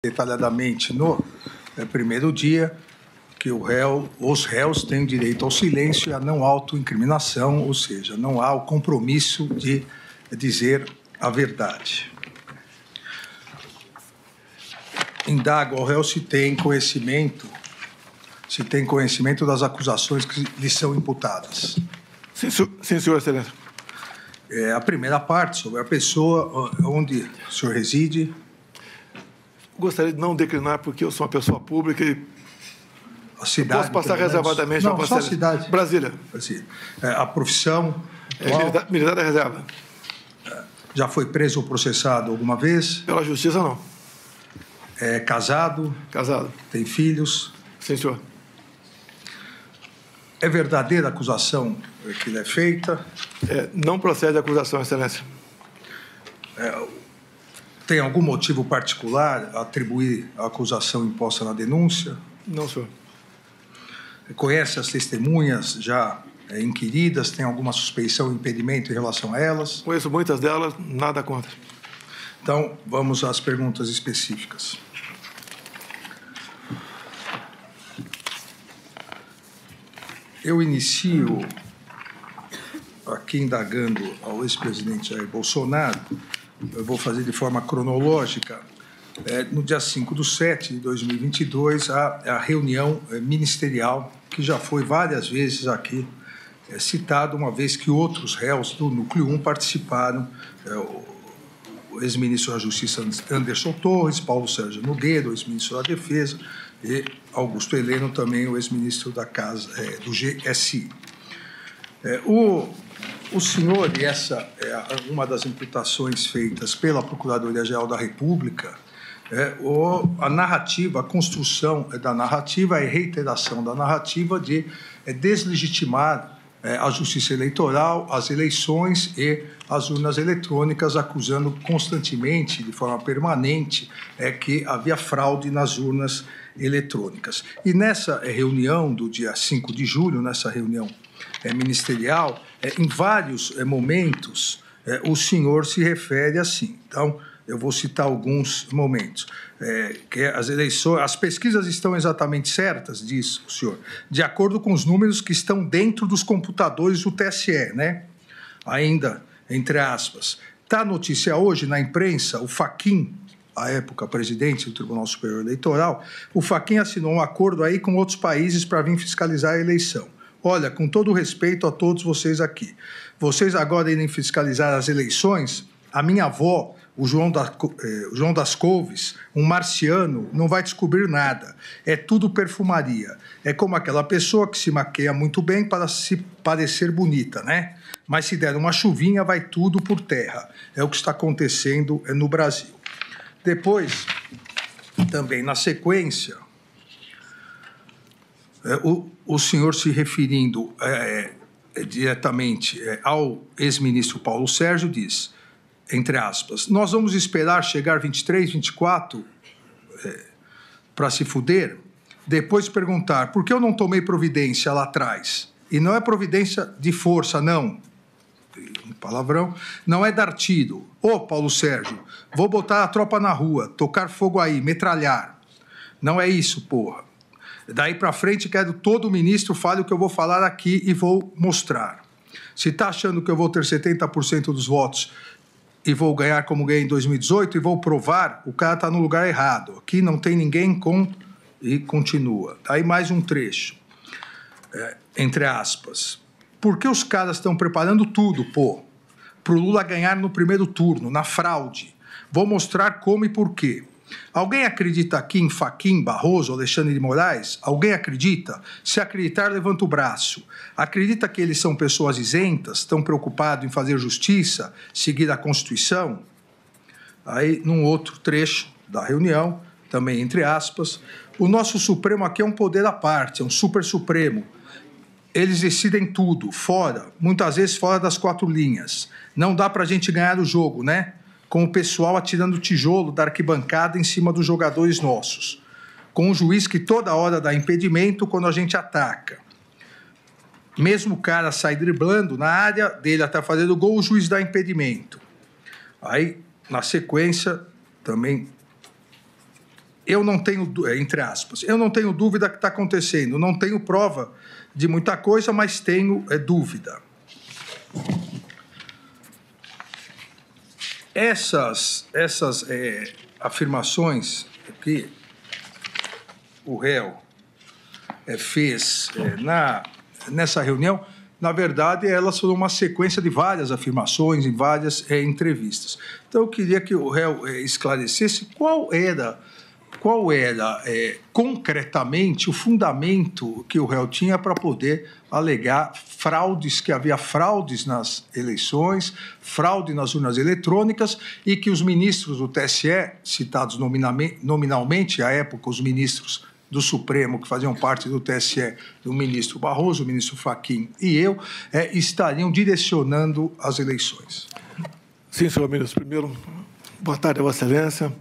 detalhadamente no primeiro dia que os réus têm direito ao silêncio e à não autoincriminação, ou seja, não há o compromisso de dizer a verdade. Indago ao réu se tem conhecimento das acusações que lhe são imputadas. Sim, senhor excelência. A primeira parte, sobre a pessoa onde o senhor reside. Gostaria de não declinar, porque eu sou uma pessoa pública e a cidade, posso passar reservadamente. Não, só a cidade. Brasília. A profissão. Militar da reserva. Já foi preso ou processado alguma vez? Pela justiça, não. É casado? Casado. Tem filhos? Sim, senhor. É verdadeira a acusação que lhe é feita? Não procede a acusação, excelência. Tem algum motivo particular a atribuir a acusação imposta na denúncia? Não, senhor. Conhece as testemunhas já inquiridas? Tem alguma suspeição, impedimento em relação a elas? Conheço muitas delas, nada contra. Então, vamos às perguntas específicas. Eu inicio aqui indagando ao ex-presidente Jair Bolsonaro. Eu vou fazer de forma cronológica. No dia 5/7/2022, a reunião ministerial, que já foi várias vezes aqui citado, uma vez que outros réus do Núcleo 1 participaram, o ex-ministro da Justiça Anderson Torres, Paulo Sérgio Nogueira, o ex-ministro da Defesa, e Augusto Heleno, também o ex-ministro da Casa, do GSI. O senhor, e essa é uma das imputações feitas pela Procuradoria-Geral da República, a narrativa, a construção da narrativa e reiteração da narrativa de deslegitimar a Justiça Eleitoral, as eleições e as urnas eletrônicas, acusando constantemente, de forma permanente, que havia fraude nas urnas eletrônicas. E nessa reunião do dia 5 de julho, nessa reunião ministerial, em vários momentos, o senhor se refere assim. Então, eu vou citar alguns momentos. Que as eleições, as pesquisas estão exatamente certas, diz o senhor, de acordo com os números que estão dentro dos computadores do TSE, né? Ainda, entre aspas. Está a notícia hoje na imprensa, o Fachin, à época presidente do Tribunal Superior Eleitoral, o Fachin assinou um acordo aí com outros países para vir fiscalizar a eleição. Olha, com todo o respeito a todos vocês aqui, vocês agora irem fiscalizar as eleições, a minha avó, o João das Couves, um marciano, não vai descobrir nada. É tudo perfumaria. É como aquela pessoa que se maqueia muito bem para se parecer bonita, né? Mas se der uma chuvinha, vai tudo por terra. É o que está acontecendo no Brasil. Depois, também na sequência, o senhor se referindo diretamente ao ex-ministro Paulo Sérgio diz, entre aspas, nós vamos esperar chegar 23, 24 para se fuder, depois perguntar por que eu não tomei providência lá atrás. E não é providência de força, não. Um palavrão. Não é dar tiro. Ô, Paulo Sérgio, vou botar a tropa na rua, tocar fogo aí, metralhar. Não é isso, porra. Daí para frente, quero todo ministro fale o que eu vou falar aqui e vou mostrar. Se está achando que eu vou ter 70% dos votos e vou ganhar como ganhei em 2018 e vou provar, o cara está no lugar errado. Aqui não tem ninguém com... E continua. Aí mais um trecho. Entre aspas. Por que os caras estão preparando tudo, pô? Para o Lula ganhar no primeiro turno, na fraude. Vou mostrar como e por quê. Alguém acredita aqui em Fachin, Barroso, Alexandre de Moraes? Alguém acredita? Se acreditar, levanta o braço. Acredita que eles são pessoas isentas, estão preocupados em fazer justiça, seguir a Constituição? Aí, num outro trecho da reunião, também entre aspas, o nosso Supremo aqui é um poder à parte, é um super Supremo. Eles decidem tudo, fora, muitas vezes fora das quatro linhas. Não dá para a gente ganhar o jogo, né? Com o pessoal atirando tijolo da arquibancada em cima dos jogadores nossos. Com o juiz que toda hora dá impedimento quando a gente ataca. Mesmo o cara sai driblando na área dele até fazer o gol, o juiz dá impedimento. Aí, na sequência, também eu não tenho, entre aspas, eu não tenho dúvida que está acontecendo, não tenho prova de muita coisa, mas tenho dúvida. Essas afirmações que o réu fez nessa reunião, na verdade, elas foram uma sequência de várias afirmações em várias entrevistas. Então, eu queria que o réu esclarecesse qual era concretamente o fundamento que o réu tinha para poder alegar fraudes, que havia fraudes nas eleições, fraude nas urnas eletrônicas, e que os ministros do TSE, citados nominalmente, à época, os ministros do Supremo, que faziam parte do TSE, o ministro Barroso, o ministro Fachin e eu, estariam direcionando as eleições. Sim, senhor ministro. Primeiro, boa tarde a Vossa Excelência,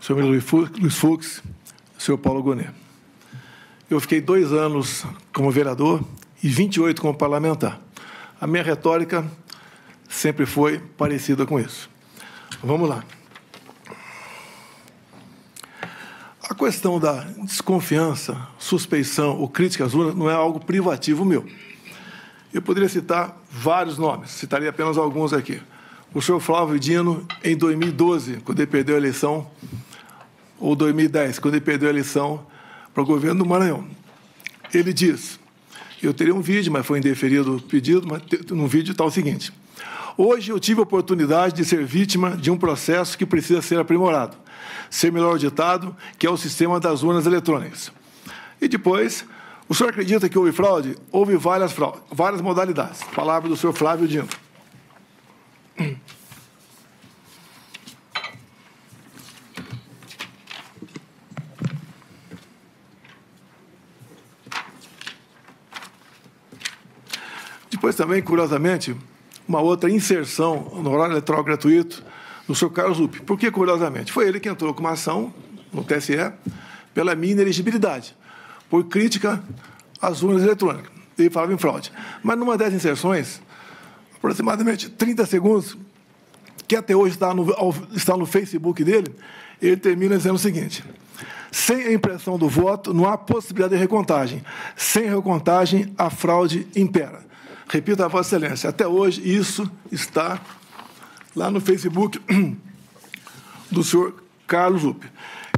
senhor ministro Luiz Fux, senhor Paulo Gonet. Eu fiquei 2 anos como vereador e 28 como parlamentar. A minha retórica sempre foi parecida com isso. Vamos lá. A questão da desconfiança, suspeição ou crítica às urnas não é algo privativo meu. Eu poderia citar vários nomes, citaria apenas alguns aqui. O senhor Flávio Dino, em 2012, quando ele perdeu a eleição, ou 2010, quando ele perdeu a eleição para o governo do Maranhão. Ele diz, eu teria um vídeo, mas foi indeferido o pedido, mas no vídeo está o seguinte: hoje eu tive a oportunidade de ser vítima de um processo que precisa ser aprimorado, ser melhor auditado, que é o sistema das urnas eletrônicas. E depois, o senhor acredita que houve fraude? Houve várias modalidades. Palavra do senhor Flávio Dino. Depois também, curiosamente, uma outra inserção no horário eleitoral gratuito do senhor Carlos Lupe. Por que curiosamente? Foi ele que entrou com uma ação no TSE pela minha inelegibilidade, por crítica às urnas eletrônicas. Ele falava em fraude. Mas numa dessas inserções, aproximadamente 30 segundos, que até hoje está no Facebook dele, ele termina dizendo o seguinte: sem a impressão do voto, não há possibilidade de recontagem. Sem recontagem, a fraude impera. Repito a Vossa Excelência, até hoje isso está lá no Facebook do senhor Carlos Lupe.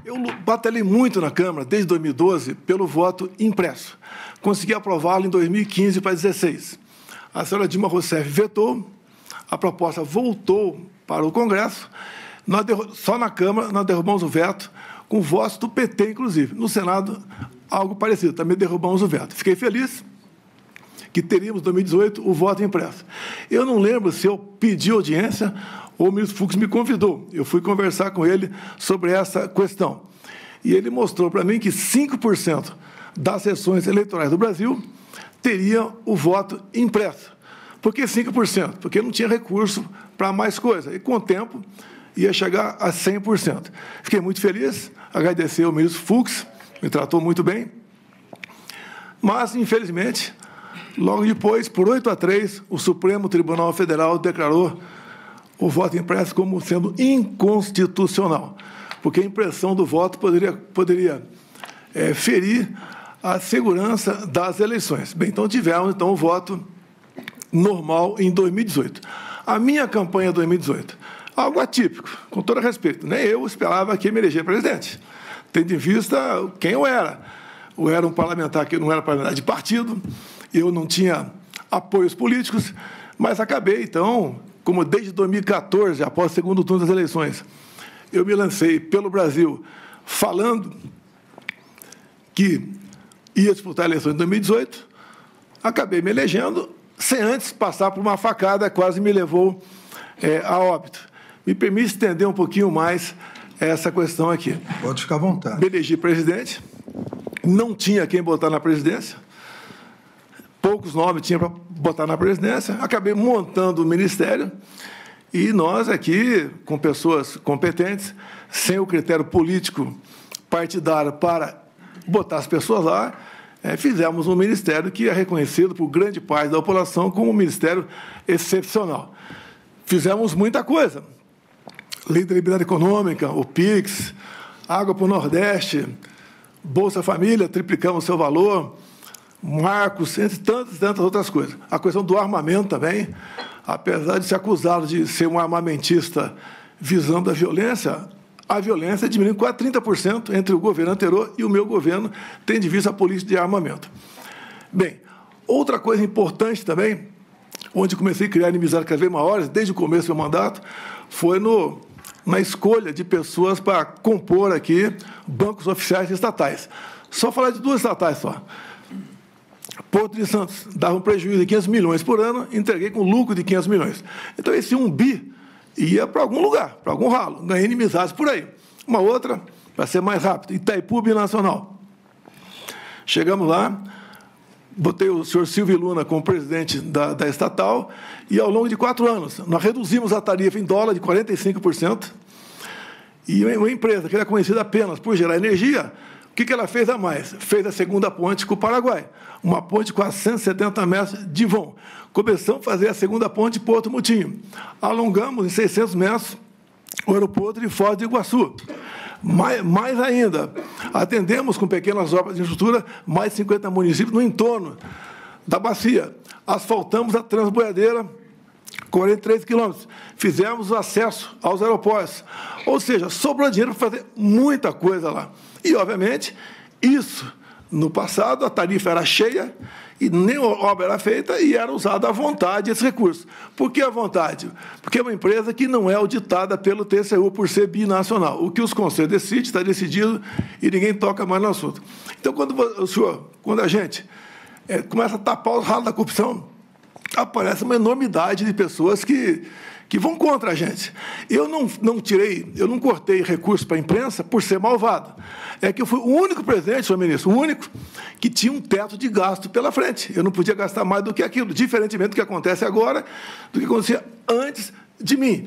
Eu batalhei muito na Câmara, desde 2012, pelo voto impresso. Consegui aprová-lo em 2015 para 2016. A senhora Dilma Rousseff vetou, a proposta voltou para o Congresso, só na Câmara nós derrubamos o veto, com votos do PT, inclusive. No Senado, algo parecido, também derrubamos o veto. Fiquei feliz que teríamos, em 2018, o voto impresso. Eu não lembro se eu pedi audiência ou o ministro Fux me convidou. Eu fui conversar com ele sobre essa questão. E ele mostrou para mim que 5% das sessões eleitorais do Brasil teriam o voto impresso. Por que 5%? Porque não tinha recurso para mais coisa. E, com o tempo, ia chegar a 100%. Fiquei muito feliz, agradecer ao ministro Fux, me tratou muito bem. Mas, infelizmente, logo depois, por 8-3, o Supremo Tribunal Federal declarou o voto impresso como sendo inconstitucional, porque a impressão do voto poderia ferir a segurança das eleições. Bem, então tivemos o voto normal em 2018. A minha campanha em 2018, algo atípico, com todo respeito. Nem eu esperava que me eleger presidente, tendo em vista quem eu era. Eu era um parlamentar que não era parlamentar de partido, eu não tinha apoios políticos, mas acabei, então, como desde 2014, após o segundo turno das eleições, eu me lancei pelo Brasil falando que ia disputar a eleição em 2018, acabei me elegendo, sem antes passar por uma facada, quase me levou a óbito. Me permite estender um pouquinho mais essa questão aqui. Pode ficar à vontade. Me elegi presidente, não tinha quem botar na presidência, poucos nomes tinha para botar na presidência, acabei montando o ministério e nós aqui, com pessoas competentes, sem o critério político partidário para botar as pessoas lá, fizemos um ministério que é reconhecido por grande parte da população como um ministério excepcional. Fizemos muita coisa. Lei da Liberdade Econômica, o PIX, Água para o Nordeste, Bolsa Família, triplicamos o seu valor, marcos, entre tantas outras coisas. A questão do armamento também, apesar de ser acusado de ser um armamentista visando a violência diminuiu quase 30% entre o governo anterior e o meu governo, tendo em vista a política de armamento. Bem, outra coisa importante também, onde comecei a criar inimizades cada vez maiores, desde o começo do meu mandato, foi na escolha de pessoas para compor aqui bancos oficiais estatais. Só falar de 2 estatais só. Porto de Santos dava um prejuízo de 500 milhões por ano, entreguei com lucro de 500 milhões. Então, esse 1 bi ia para algum lugar, para algum ralo, ganhei inimizades por aí. Uma outra, para ser mais rápido, Itaipu Binacional. Chegamos lá, botei o senhor Silvio Luna como presidente da estatal, e ao longo de 4 anos, nós reduzimos a tarifa em dólar de 45%, e uma empresa que era conhecida apenas por gerar energia, o que ela fez a mais? Fez a segunda ponte com o Paraguai, uma ponte com 170 metros de vão. Começamos a fazer a segunda ponte Porto Mutinho. Alongamos em 600 metros o aeroporto de Foz do Iguaçu. Mais ainda, atendemos com pequenas obras de infraestrutura mais de 50 municípios no entorno da bacia. Asfaltamos a Transboiadeira, 43 quilômetros. Fizemos o acesso aos aeroportos. Ou seja, sobrou dinheiro para fazer muita coisa lá. E, obviamente, isso, no passado, a tarifa era cheia e nem obra era feita e era usado à vontade esse recurso. Por que à vontade? Porque é uma empresa que não é auditada pelo TCU por ser binacional. O que os conselhos decidem está decidido e ninguém toca mais no assunto. Então, quando a gente começa a tapar os ralos da corrupção, aparece uma enormidade de pessoas que vão contra a gente. Eu não cortei recursos para a imprensa por ser malvado. É que eu fui o único presidente, senhor ministro, o único que tinha um teto de gasto pela frente. Eu não podia gastar mais do que aquilo, diferentemente do que acontece agora, do que acontecia antes de mim.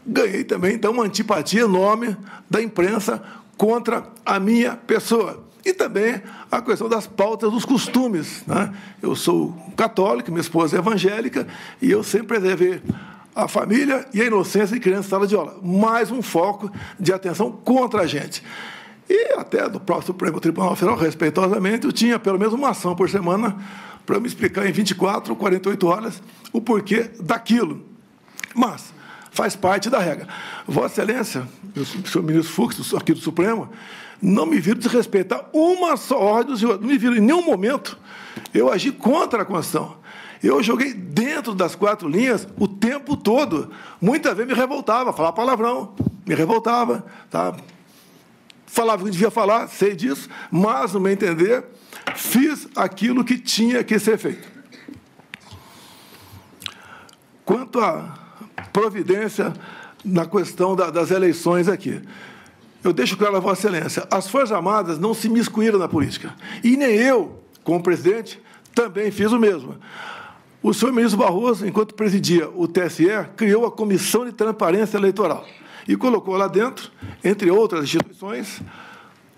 Ganhei também, então, uma antipatia enorme da imprensa contra a minha pessoa. E também a questão das pautas dos costumes, né? Eu sou católico, minha esposa é evangélica, e eu sempre preservei a família e a inocência de criança em sala de aula. Mais um foco de atenção contra a gente. E até do próprio Supremo Tribunal Federal, respeitosamente, eu tinha pelo menos uma ação por semana para me explicar em 24 ou 48 horas o porquê daquilo. Mas faz parte da regra. Vossa Excelência, o senhor ministro Fux, aqui do Supremo, não me viram desrespeitar uma só ordem do senhor. Não me viram em nenhum momento eu agi contra a Constituição. Eu joguei dentro das 4 linhas o tempo todo. Muitas vezes me revoltava, falava palavrão, me revoltava, tá? Falava o que devia falar, sei disso, mas, no meu entender, fiz aquilo que tinha que ser feito. Quanto à providência na questão das eleições aqui, eu deixo claro a Vossa Excelência, as Forças Armadas não se miscuíram na política. E nem eu, como presidente, também fiz o mesmo. O senhor ministro Barroso, enquanto presidia o TSE, criou a Comissão de Transparência Eleitoral e colocou lá dentro, entre outras instituições,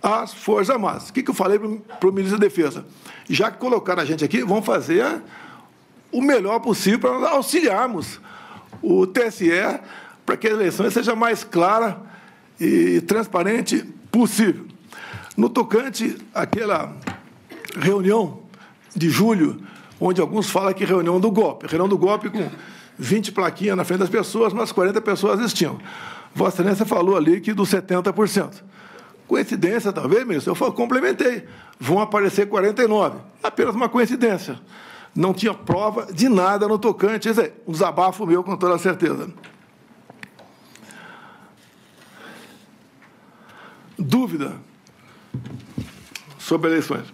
as Forças Armadas. O que eu falei para o ministro da Defesa? Já que colocaram a gente aqui, vamos fazer o melhor possível para auxiliarmos o TSE para que a eleição seja mais clara e transparente possível. No tocante àquela reunião de julho, onde alguns falam que reunião do golpe com 20 plaquinhas na frente das pessoas, mas 40 pessoas assistiam. Vossa Excelência falou ali que dos 70%. Coincidência, talvez, ministro? Eu complementei. Vão aparecer 49. Apenas uma coincidência. Não tinha prova de nada no tocante. Esse é um desabafo meu, com toda certeza. Dúvida sobre eleições.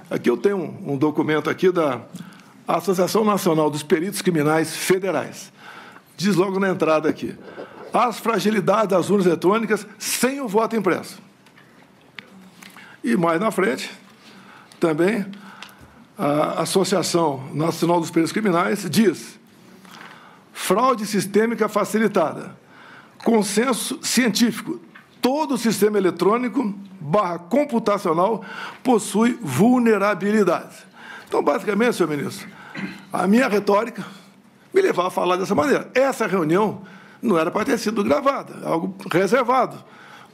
Aqui eu tenho um documento aqui da Associação Nacional dos Peritos Criminais Federais. Diz logo na entrada aqui: as fragilidades das urnas eletrônicas sem o voto impresso. E mais na frente, também, a Associação Nacional dos Peritos Criminais diz: fraude sistêmica facilitada, consenso científico, todo o sistema eletrônico / computacional possui vulnerabilidades. Então, basicamente, senhor ministro, a minha retórica me levava a falar dessa maneira. Essa reunião não era para ter sido gravada, algo reservado.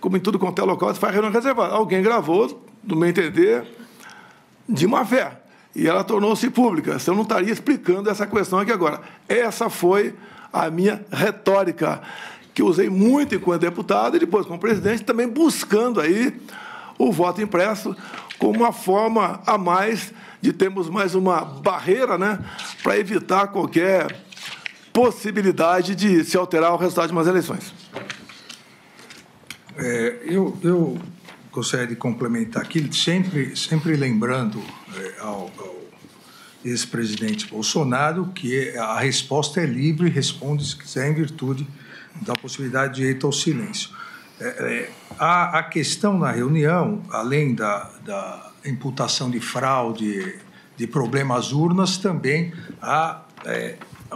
como em tudo quanto é local, você faz reunião reservada. Alguém gravou, do meu entender, de má fé. E ela tornou-se pública. Eu não estaria explicando essa questão aqui agora. Essa foi a minha retórica, que eu usei muito enquanto deputado e depois como presidente, também buscando aí o voto impresso como uma forma a mais de termos mais uma barreira, né, para evitar qualquer possibilidade de se alterar o resultado de umas eleições. Eu gostaria de complementar aqui, sempre lembrando ao ex-presidente Bolsonaro que a resposta é livre, responde se quiser, em virtude da possibilidade de direito ao silêncio. A questão na reunião, além da imputação de fraude, de problemas urnas, também há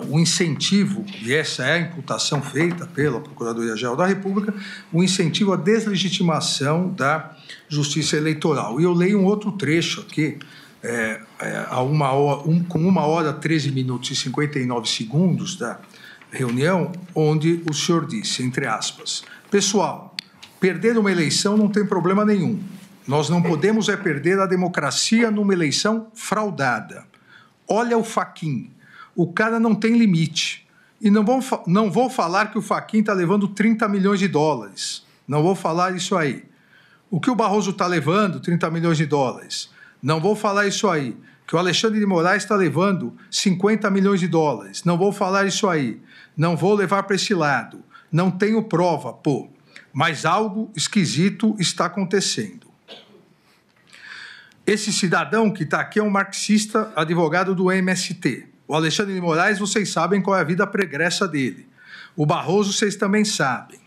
o incentivo, e essa é a imputação feita pela Procuradoria-Geral da República, o incentivo à deslegitimação da Justiça Eleitoral. E eu leio um outro trecho aqui, com 1h, 13 minutos e 59 segundos da reunião, onde o senhor disse, entre aspas, pessoal, perder uma eleição não tem problema nenhum. Nós não podemos perder a democracia numa eleição fraudada. Olha o Fachin. O cara não tem limite. E não vou falar que o Fachin está levando 30 milhões de dólares. Não vou falar isso aí. O que o Barroso está levando, 30 milhões de dólares. Não vou falar isso aí. Que o Alexandre de Moraes está levando 50 milhões de dólares. Não vou falar isso aí. Não vou levar para esse lado. Não tenho prova, pô. Mas algo esquisito está acontecendo. Esse cidadão que está aqui é um marxista, advogado do MST. O Alexandre de Moraes, vocês sabem qual é a vida pregressa dele. O Barroso, vocês também sabem.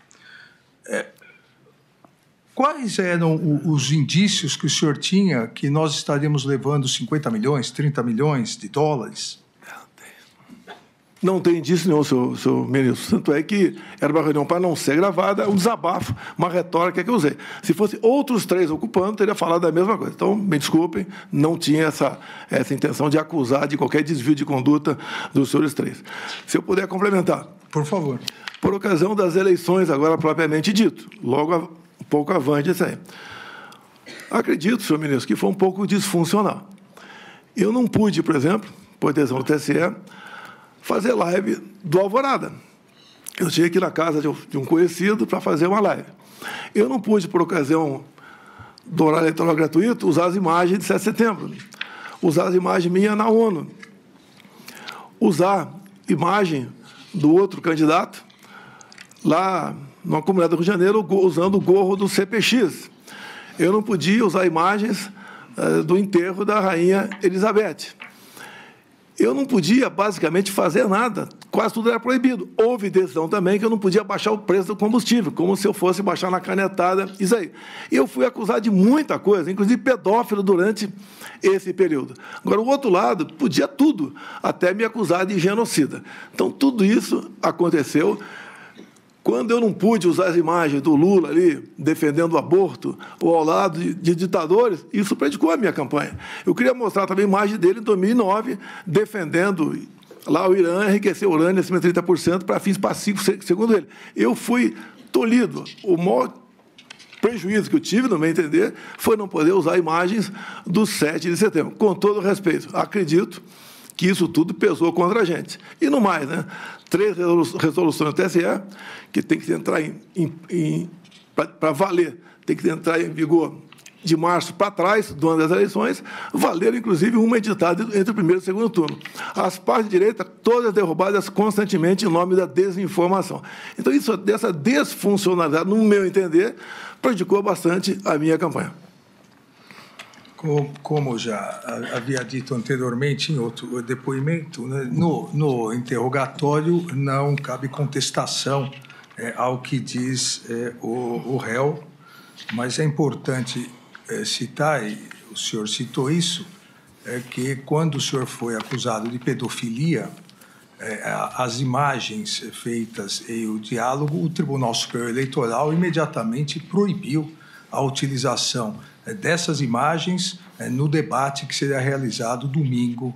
Quais eram os indícios que o senhor tinha que nós estaríamos levando 50 milhões, 30 milhões de dólares? Não tem indício nenhum, senhor ministro. Tanto é que era uma reunião para não ser gravada, um desabafo, uma retórica que eu usei. Se fosse outros 3 ocupando, teria falado da mesma coisa. Então, me desculpem, não tinha essa intenção de acusar de qualquer desvio de conduta dos senhores 3. Se eu puder complementar. Por favor. Por ocasião das eleições, agora propriamente dito, logo um pouco avante isso aí. Acredito, senhor ministro, que foi um pouco disfuncional. Eu não pude, por exemplo, por decisão do TSE, fazer live do Alvorada. Eu tinha que ir na casa de um conhecido para fazer uma live. Eu não pude, por ocasião do horário eleitoral gratuito, usar as imagens de 7 de setembro, usar as imagens minhas na ONU, usar imagem do outro candidato lá numa comunidade do Rio de Janeiro, usando o gorro do CPX. Eu não podia usar imagens do enterro da rainha Elizabeth. Eu não podia, basicamente, fazer nada. Quase tudo era proibido. Houve decisão também que eu não podia baixar o preço do combustível, como se eu fosse baixar na canetada, isso aí. Eu fui acusado de muita coisa, inclusive pedófilo, durante esse período. Agora, o outro lado, podia tudo, até me acusar de genocida. Então, tudo isso aconteceu. Quando eu não pude usar as imagens do Lula ali, defendendo o aborto, ou ao lado de ditadores, isso prejudicou a minha campanha. Eu queria mostrar também a imagem dele em 2009, defendendo lá o Irã enriquecer urânio acima de 30% para fins pacíficos, segundo ele. Eu fui tolhido. O maior prejuízo que eu tive, no meu entender, foi não poder usar imagens do 7 de setembro. Com todo respeito, acredito que isso tudo pesou contra a gente. E no mais, né? 3 resoluções do TSE, que tem que entrar para valer, tem que entrar em vigor de março para trás, do ano das eleições, valeram, inclusive, uma editada entre o primeiro e o segundo turno. As partes de direita, todas derrubadas constantemente em nome da desinformação. Então, dessa desfuncionalidade, no meu entender, prejudicou bastante a minha campanha. Como já havia dito anteriormente em outro depoimento, né, no interrogatório não cabe contestação ao que diz o réu, mas é importante citar, e o senhor citou isso, que quando o senhor foi acusado de pedofilia, as imagens feitas e o diálogo, o Tribunal Superior Eleitoral imediatamente proibiu a utilização dessas imagens no debate que seria realizado domingo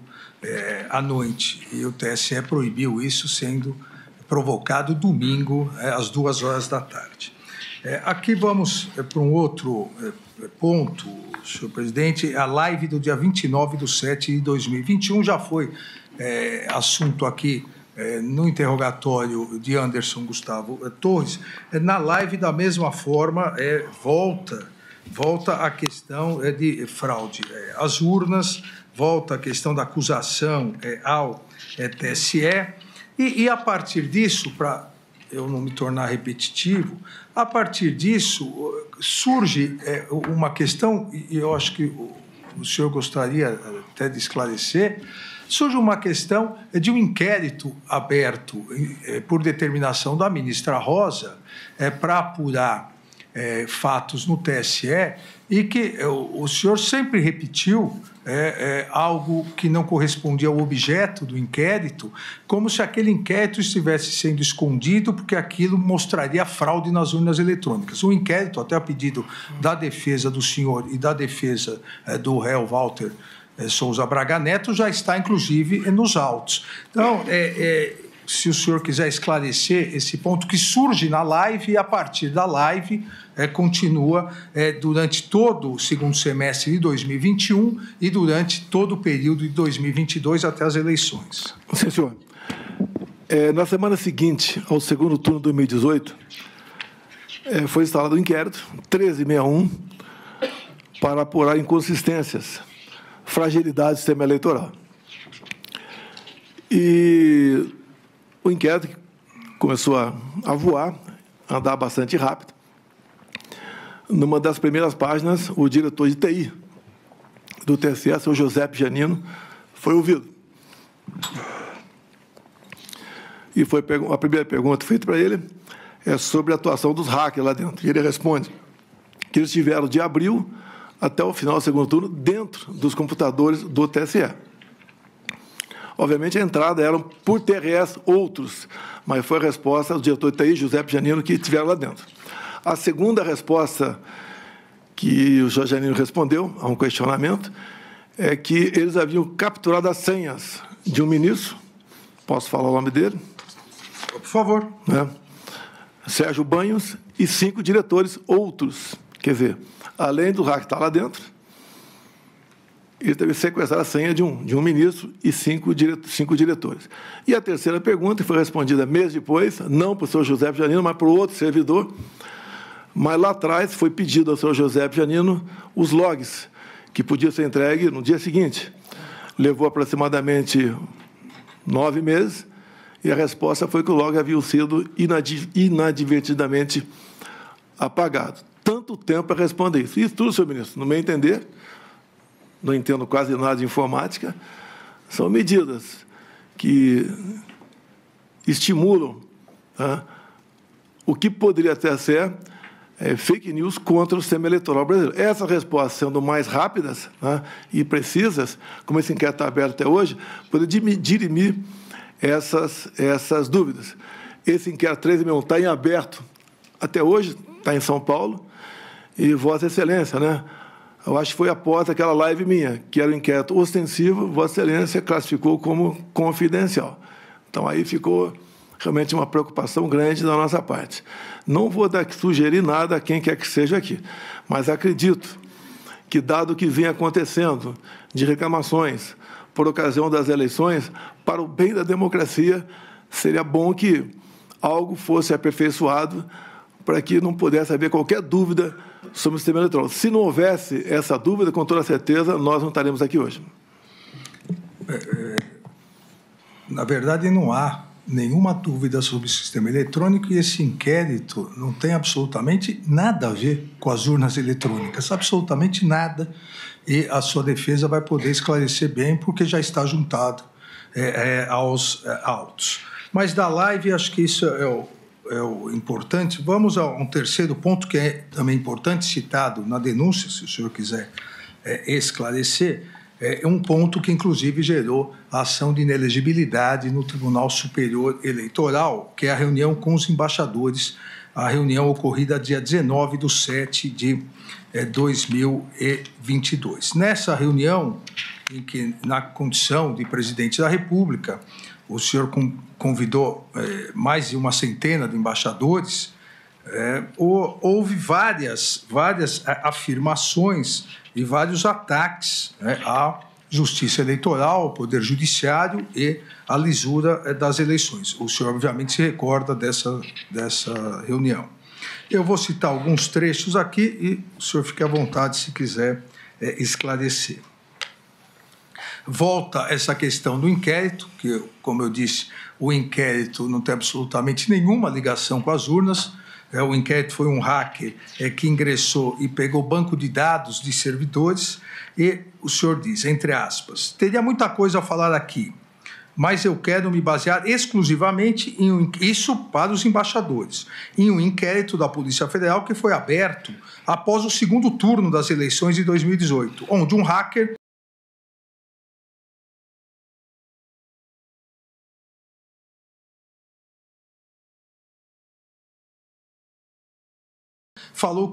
à noite. E o TSE proibiu isso, sendo provocado domingo às 14h. Aqui vamos para um outro ponto, senhor presidente. A live do dia 29/7/2021 já foi assunto aqui no interrogatório de Anderson Gustavo Torres. Na live, da mesma forma, volta a questão de fraude às urnas, volta a questão da acusação ao TSE, e a partir disso, para eu não me tornar repetitivo, a partir disso surge uma questão, e eu acho que o senhor gostaria até de esclarecer, surge uma questão de um inquérito aberto por determinação da ministra Rosa para apurar fatos no TSE, e que o senhor sempre repetiu algo que não correspondia ao objeto do inquérito, como se aquele inquérito estivesse sendo escondido, porque aquilo mostraria fraude nas urnas eletrônicas. O inquérito, até a pedido da defesa do senhor e da defesa do réu Walter Souza Braga Neto, já está, inclusive, nos autos. Então, se o senhor quiser esclarecer esse ponto que surge na live, e a partir da live continua durante todo o segundo semestre de 2021 e durante todo o período de 2022 até as eleições. Sim, senhor. Na semana seguinte ao segundo turno de 2018, foi instalado um inquérito, 1361, para apurar inconsistências, fragilidade do sistema eleitoral. E o inquérito começou a voar, a andar bastante rápido. Numa das primeiras páginas, o diretor de TI do TSE, seu José Janino, foi ouvido. E a primeira pergunta feita para ele é sobre a atuação dos hackers lá dentro. E ele responde que eles tiveram de abril até o final do segundo turno dentro dos computadores do TSE. Obviamente, a entrada eram por TRS outros, mas foi a resposta do diretor de TI, José Janino, que estiveram lá dentro. A segunda resposta que o José Janino respondeu a um questionamento é que eles haviam capturado as senhas de um ministro, posso falar o nome dele? Por favor. Sérgio Banhos, e 5 diretores outros. Quer dizer, além do hack estar lá dentro, ele teve que sequestrar a senha de um ministro e 5 diretores. E a terceira pergunta, que foi respondida meses depois, não para o senhor José Janino, mas para o outro servidor, mas lá atrás foi pedido ao senhor José Janino os logs, que podiam ser entregues no dia seguinte. Levou aproximadamente 9 meses, e a resposta foi que o log havia sido inadvertidamente apagado. Tanto tempo para responder isso. Isso tudo, senhor ministro, no meu entender, não entendo quase nada de informática, são medidas que estimulam o que poderia até ser fake news contra o sistema eleitoral brasileiro. Essas respostas, sendo mais rápidas e precisas, como esse inquérito está aberto até hoje, poderia dirimir essas dúvidas. Esse inquérito 1361 está em aberto até hoje, está em São Paulo, e Vossa Excelência, eu acho que foi após aquela live minha, que era um inquérito ostensivo, Vossa Excelência classificou como confidencial. Então, aí ficou realmente uma preocupação grande da nossa parte. Não vou sugerir nada a quem quer que seja aqui, mas acredito que, dado o que vem acontecendo de reclamações por ocasião das eleições, para o bem da democracia, seria bom que algo fosse aperfeiçoado para que não pudesse haver qualquer dúvida sobre o sistema eleitoral. Se não houvesse essa dúvida, com toda certeza, nós não estaremos aqui hoje. Na verdade, não há nenhuma dúvida sobre o sistema eletrônico, e esse inquérito não tem absolutamente nada a ver com as urnas eletrônicas, absolutamente nada, e a sua defesa vai poder esclarecer bem, porque já está juntado aos autos. Mas da live, acho que isso é o importante. Vamos a um terceiro ponto, que é também importante, citado na denúncia, se o senhor quiser esclarecer. É um ponto que, inclusive, gerou a ação de inelegibilidade no Tribunal Superior Eleitoral, que é a reunião com os embaixadores, a reunião ocorrida dia 19/7/2022. Nessa reunião, em que, na condição de presidente da República, o senhor convidou mais de uma centena de embaixadores houve várias afirmações e vários ataques, né, à Justiça Eleitoral, ao Poder Judiciário e à lisura das eleições. O senhor, obviamente, se recorda dessa reunião. Eu vou citar alguns trechos aqui e o senhor fique à vontade se quiser esclarecer. Volta essa questão do inquérito, que, como eu disse, o inquérito não tem absolutamente nenhuma ligação com as urnas. O inquérito foi um hacker que ingressou e pegou banco de dados de servidores e o senhor diz, entre aspas, teria muita coisa a falar aqui, mas eu quero me basear exclusivamente isso para os embaixadores, em um inquérito da Polícia Federal que foi aberto após o segundo turno das eleições de 2018, onde um hacker falou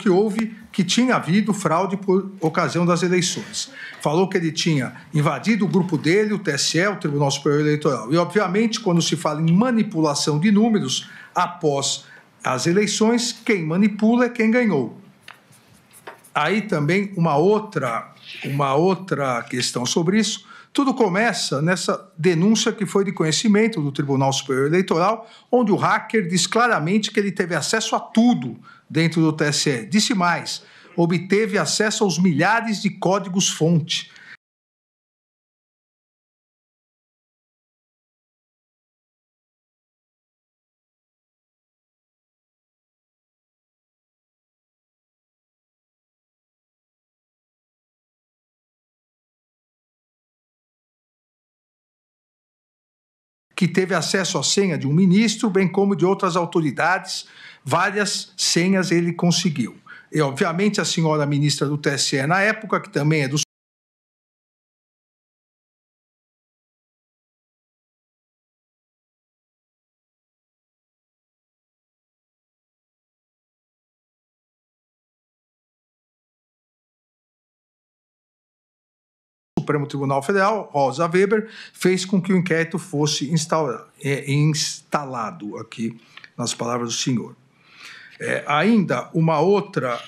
que tinha havido fraude por ocasião das eleições. Falou que ele tinha invadido o grupo dele, o TSE, o Tribunal Superior Eleitoral. E, obviamente, quando se fala em manipulação de números após as eleições, quem manipula é quem ganhou. Aí também uma outra questão sobre isso. Tudo começa nessa denúncia que foi de conhecimento do Tribunal Superior Eleitoral, onde o hacker diz claramente que ele teve acesso a tudo dentro do TSE. Disse mais, obteve acesso aos milhares de códigos-fonte. Que teve acesso à senha de um ministro, bem como de outras autoridades, várias senhas ele conseguiu. E, obviamente, a senhora ministra do TSE na época, que também é do Supremo Tribunal Federal, Rosa Weber, fez com que o inquérito fosse instalado aqui, nas palavras do senhor. Ainda uma outra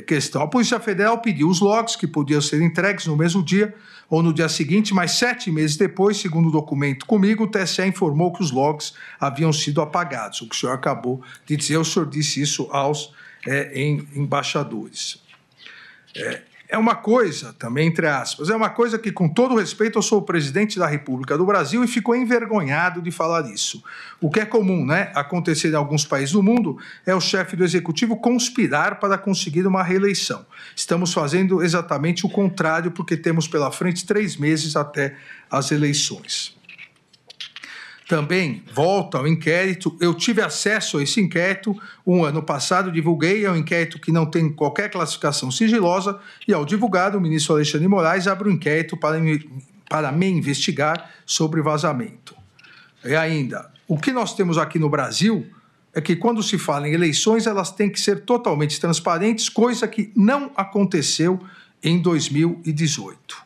questão. A Polícia Federal pediu os logs que podiam ser entregues no mesmo dia ou no dia seguinte, mas 7 meses depois, segundo o documento comigo, o TSE informou que os logs haviam sido apagados, o que o senhor acabou de dizer. O senhor disse isso aos embaixadores. É uma coisa, também entre aspas, é uma coisa que, com todo respeito, eu sou o presidente da República do Brasil e fico envergonhado de falar isso. O que é comum, né, acontecer em alguns países do mundo é o chefe do executivo conspirar para conseguir uma reeleição. Estamos fazendo exatamente o contrário, porque temos pela frente 3 meses até as eleições. Também volta ao inquérito. Eu tive acesso a esse inquérito um ano passado, divulguei. É um inquérito que não tem qualquer classificação sigilosa e, ao divulgar, o ministro Alexandre de Moraes abre um inquérito para me investigar sobre vazamento. E ainda, o que nós temos aqui no Brasil é que, quando se fala em eleições, elas têm que ser totalmente transparentes, coisa que não aconteceu em 2018.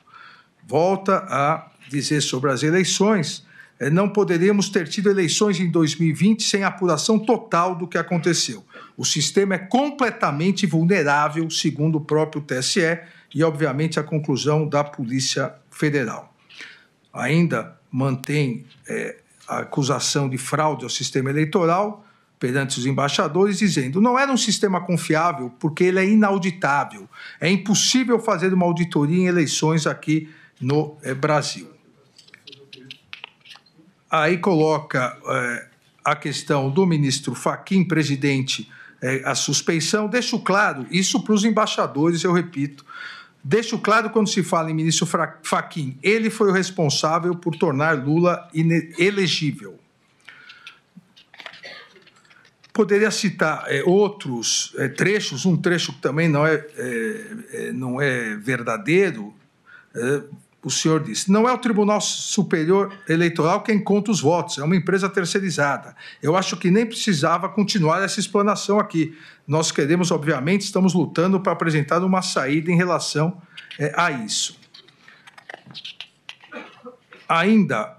Volta a dizer sobre as eleições. Não poderíamos ter tido eleições em 2020 sem apuração total do que aconteceu. O sistema é completamente vulnerável, segundo o próprio TSE, e, obviamente, a conclusão da Polícia Federal. Ainda mantém a acusação de fraude ao sistema eleitoral perante os embaixadores, dizendo: não era um sistema confiável porque ele é inauditável. É impossível fazer uma auditoria em eleições aqui no Brasil. Aí coloca a questão do ministro Fachin, presidente, a suspeição. Deixo claro, isso para os embaixadores, eu repito, deixo claro quando se fala em ministro Fachin, ele foi o responsável por tornar Lula inelegível. Poderia citar outros trechos, um trecho que também não é verdadeiro. O senhor disse: não é o Tribunal Superior Eleitoral quem conta os votos, é uma empresa terceirizada. Eu acho que nem precisava continuar essa explanação aqui. Nós queremos, obviamente, estamos lutando para apresentar uma saída em relação a isso. Ainda,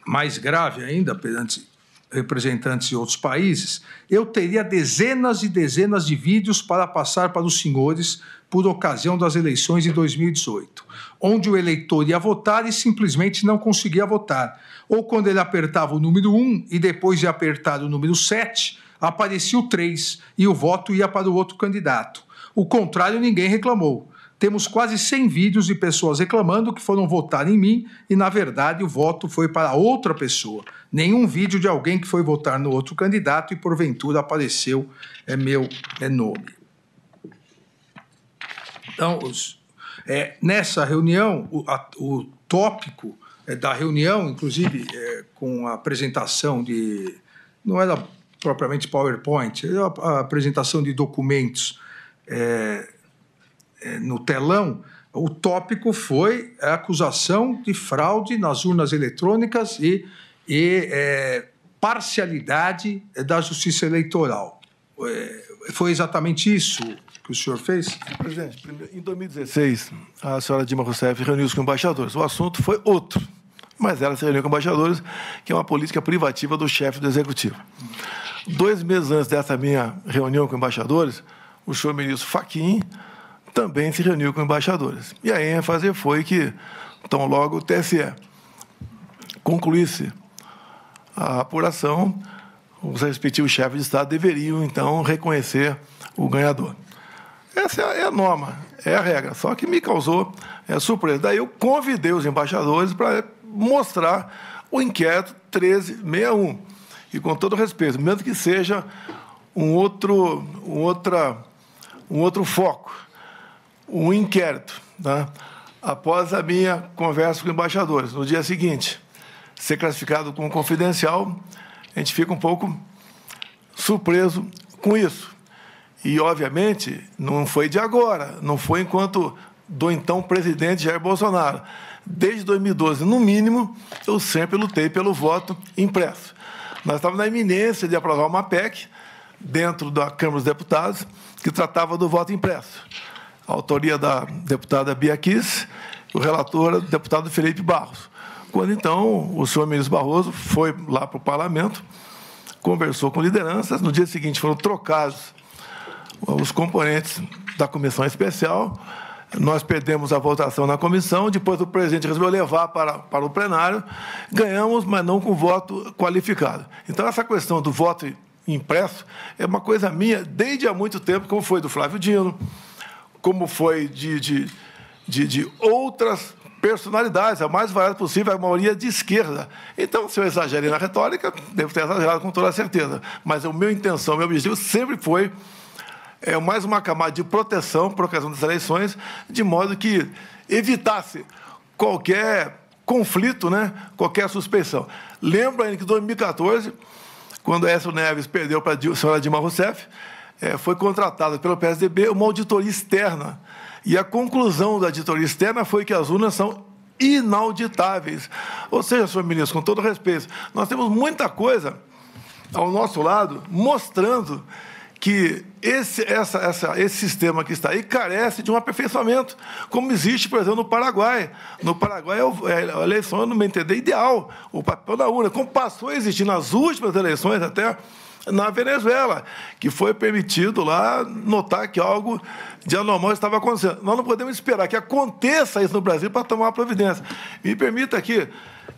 mais grave ainda, perante representantes de outros países, eu teria dezenas e dezenas de vídeos para passar para os senhores por ocasião das eleições de 2018, onde o eleitor ia votar e simplesmente não conseguia votar. Ou quando ele apertava o número 1 e depois de apertar o número 7, aparecia o 3 e o voto ia para o outro candidato. O contrário, ninguém reclamou. Temos quase 100 vídeos de pessoas reclamando que foram votar em mim e, na verdade, o voto foi para outra pessoa. Nenhum vídeo de alguém que foi votar no outro candidato e, porventura, apareceu meu nome. Então, nessa reunião, o tópico da reunião, inclusive com a apresentação de... Não era propriamente PowerPoint, era a apresentação de documentos no telão. O tópico foi a acusação de fraude nas urnas eletrônicas e parcialidade da Justiça Eleitoral. Foi exatamente isso que o senhor fez? Presidente, em 2016, a senhora Dilma Rousseff reuniu-se com embaixadores. O assunto foi outro, mas ela se reuniu com embaixadores, que é uma política privativa do chefe do Executivo. 2 meses antes dessa minha reunião com embaixadores, o senhor ministro Fachin também se reuniu com embaixadores. E a ênfase foi que, tão logo o TSE concluísse a apuração, os respectivos chefes de Estado deveriam, então, reconhecer o ganhador. Essa é a norma, é a regra, só que me causou surpresa. Daí eu convidei os embaixadores para mostrar o inquérito 1361. E, com todo respeito, mesmo que seja um outro foco, um inquérito, tá? Após a minha conversa com embaixadores, no dia seguinte, ser classificado como confidencial, a gente fica um pouco surpreso com isso. E, obviamente, não foi de agora, não foi enquanto do então presidente Jair Bolsonaro. Desde 2012, no mínimo, eu sempre lutei pelo voto impresso. Nós estávamos na iminência de aprovar uma PEC dentro da Câmara dos Deputados que tratava do voto impresso. A autoria da deputada Bia Kiss, o relator, o deputado Felipe Barros. Quando, então, o senhor ministro Barroso foi lá para o parlamento, conversou com lideranças, no dia seguinte foram trocados os componentes da comissão especial, nós perdemos a votação na comissão, depois o presidente resolveu levar para o plenário, ganhamos, mas não com voto qualificado. Então, essa questão do voto impresso é uma coisa minha desde há muito tempo, como foi do Flávio Dino, como foi de outras personalidades, a mais variada possível, a maioria de esquerda. Então, se eu exagerei na retórica, devo ter exagerado com toda certeza. Mas a minha intenção, meu objetivo sempre foi mais uma camada de proteção por ocasião das eleições, de modo que evitasse qualquer conflito, né, qualquer suspeição. Lembro ainda que em 2014, quando Aécio Neves perdeu para a senhora Dilma Rousseff, foi contratada pelo PSDB uma auditoria externa. E a conclusão da auditoria externa foi que as urnas são inauditáveis. Ou seja, senhor ministro, com todo respeito, nós temos muita coisa ao nosso lado mostrando que esse sistema que está aí carece de um aperfeiçoamento, como existe, por exemplo, no Paraguai. No Paraguai, a eleição, no meu entender, ideal, o papel da urna, como passou a existir nas últimas eleições, até na Venezuela, que foi permitido lá notar que algo de anormal estava acontecendo. Nós não podemos esperar que aconteça isso no Brasil para tomar uma providência. Me permita aqui,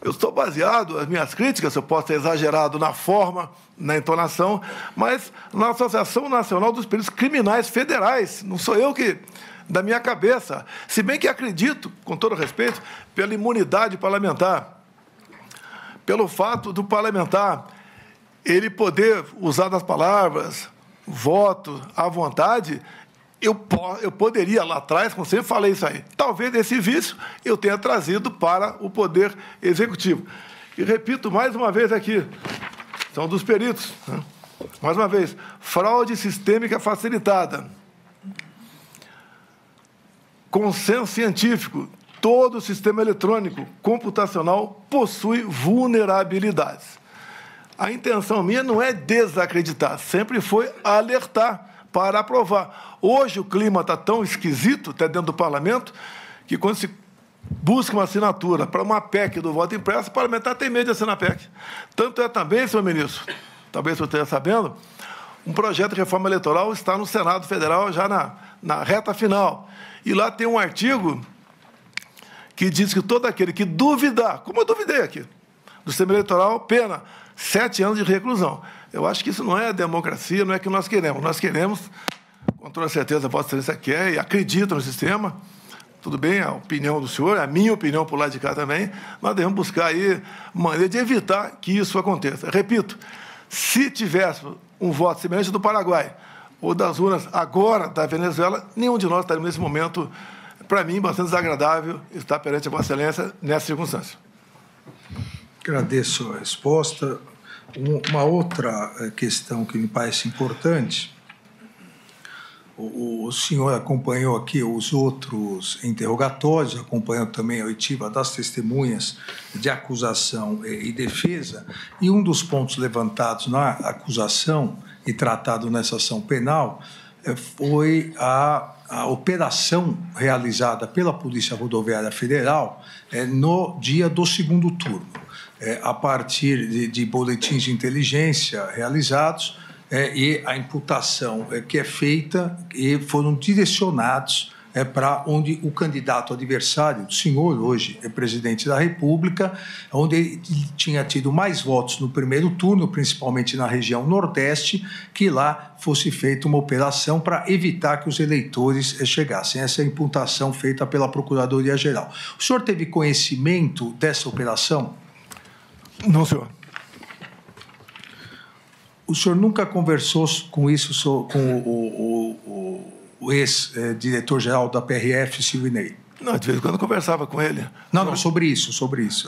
eu estou baseado, as minhas críticas, eu posso ter exagerado na forma, na entonação, mas na Associação Nacional dos Peritos Criminais Federais, não sou eu que, da minha cabeça, se bem que acredito, com todo respeito, pela imunidade parlamentar, pelo fato do parlamentar ele poder usar das palavras, voto, à vontade, eu poderia lá atrás, como sempre falei isso aí, talvez esse vício eu tenha trazido para o Poder Executivo. E repito mais uma vez aqui, são dos peritos, né? Mais uma vez, fraude sistêmica facilitada, consenso científico, todo sistema eletrônico computacional possui vulnerabilidades. A intenção minha não é desacreditar, sempre foi alertar para aprovar. Hoje o clima está tão esquisito, até dentro do parlamento, que quando se busca uma assinatura para uma PEC do voto impresso, o parlamentar tem medo de assinar a PEC. Tanto é também, senhor ministro, talvez você esteja sabendo, um projeto de reforma eleitoral está no Senado Federal já na reta final. E lá tem um artigo que diz que todo aquele que duvidar, como eu duvidei aqui, do sistema eleitoral, pena 7 anos de reclusão. Eu acho que isso não é democracia, não é o que nós queremos. Nós queremos, com toda certeza, a Vossa Excelência quer e acredita no sistema. Tudo bem, a opinião do senhor, a minha opinião por lá de cá também, nós devemos buscar aí maneira de evitar que isso aconteça. Repito, se tivéssemos um voto semelhante do Paraguai ou das urnas agora da Venezuela, nenhum de nós estaria nesse momento, para mim, bastante desagradável estar perante a Vossa Excelência nessa circunstância. Agradeço a resposta. Uma outra questão que me parece importante, o senhor acompanhou aqui os outros interrogatórios, acompanhou também a oitiva das testemunhas de acusação e defesa, e um dos pontos levantados na acusação e tratado nessa ação penal foi a operação realizada pela Polícia Rodoviária Federal no dia do segundo turno, a partir de boletins de inteligência realizados, e a imputação que é feita e foram direcionados para onde o candidato adversário, o senhor, hoje é presidente da República, onde ele tinha tido mais votos no primeiro turno, principalmente na região Nordeste, que lá fosse feita uma operação para evitar que os eleitores chegassem. Essa é a imputação feita pela Procuradoria-Geral. O senhor teve conhecimento dessa operação? Não, senhor. O senhor nunca conversou com isso com o ex-diretor-geral da PRF, Silvinei? Não, de vez em quando eu conversava com ele. Não, sobre isso.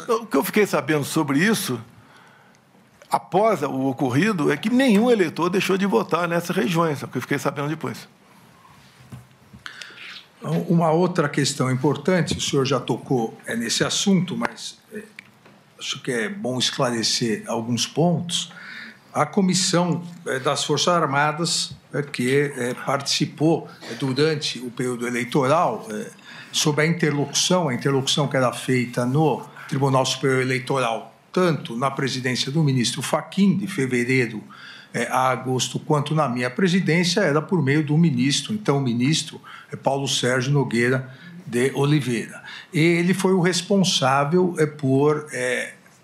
O que eu fiquei sabendo sobre isso, após o ocorrido, é que nenhum eleitor deixou de votar nessas regiões, é o que eu fiquei sabendo depois. Uma outra questão importante, o senhor já tocou nesse assunto, mas acho que é bom esclarecer alguns pontos. A Comissão das Forças Armadas, que participou durante o período eleitoral, sobre a interlocução que era feita no Tribunal Superior Eleitoral, tanto na presidência do ministro Fachin, de fevereiro a agosto, quanto na minha presidência, era por meio do ministro, então o ministro Paulo Sérgio Nogueira de Oliveira. E ele foi o responsável por,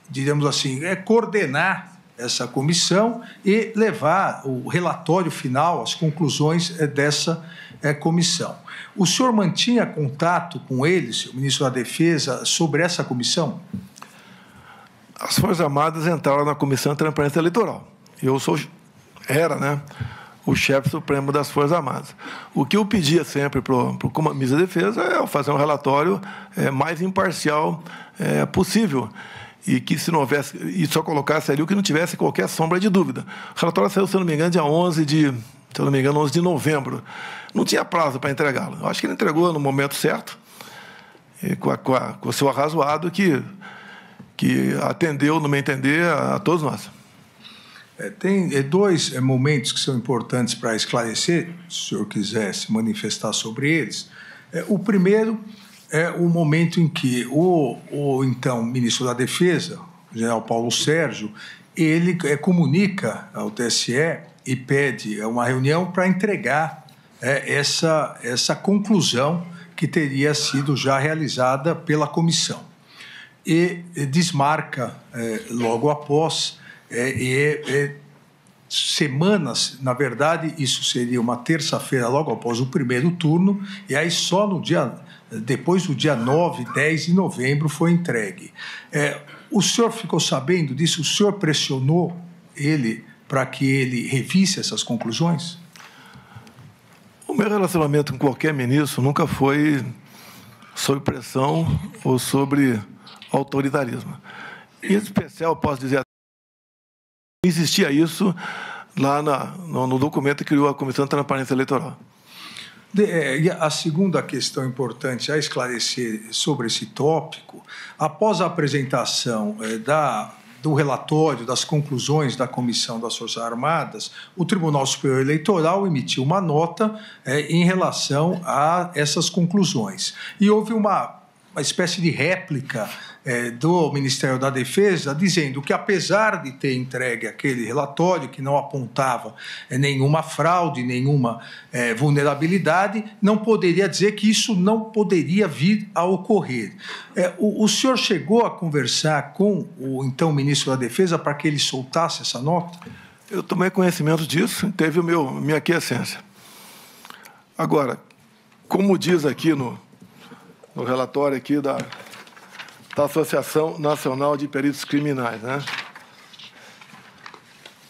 digamos assim, coordenar essa comissão e levar o relatório final, as conclusões dessa comissão. O senhor mantinha contato com eles, o ministro da Defesa, sobre essa comissão? As Forças Armadas entraram na Comissão de Transparência Eleitoral. Eu era o chefe supremo das Forças Armadas. O que eu pedia sempre para o ministro da Defesa é fazer um relatório mais imparcial possível, e que, se não houvesse, e só colocasse ali o que não tivesse qualquer sombra de dúvida. O relatório saiu, se eu não me engano, dia 11 de novembro. Não tinha prazo para entregá-lo. Eu acho que ele entregou no momento certo, e com o seu arrazoado, que atendeu, no meu entender, a todos nós. Tem dois momentos que são importantes para esclarecer, se o senhor quiser se manifestar sobre eles. O primeiro é o momento em que o então ministro da Defesa, o general Paulo Sérgio, ele comunica ao TSE e pede uma reunião para entregar essa conclusão que teria sido já realizada pela comissão. E desmarca logo após, semanas, na verdade, isso seria uma terça-feira logo após o primeiro turno, e aí só depois do dia 9, 10 de novembro foi entregue. O senhor ficou sabendo disso? O senhor pressionou ele para que ele revisse essas conclusões? O meu relacionamento com qualquer ministro nunca foi sob pressão ou sobre autoritarismo. Em especial, posso dizer, existia isso lá no documento que criou a Comissão de Transparência Eleitoral. E a segunda questão importante a esclarecer sobre esse tópico, após a apresentação do relatório, das conclusões da Comissão das Forças Armadas, o Tribunal Superior Eleitoral emitiu uma nota em relação a essas conclusões. E houve uma espécie de réplica do Ministério da Defesa, dizendo que, apesar de ter entregue aquele relatório que não apontava nenhuma fraude, nenhuma vulnerabilidade, não poderia dizer que isso não poderia vir a ocorrer. O senhor chegou a conversar com o então Ministro da Defesa para que ele soltasse essa nota? Eu tomei conhecimento disso, teve minha aquiescência. Agora, como diz aqui no relatório aqui da Associação Nacional de Peritos Criminais, né?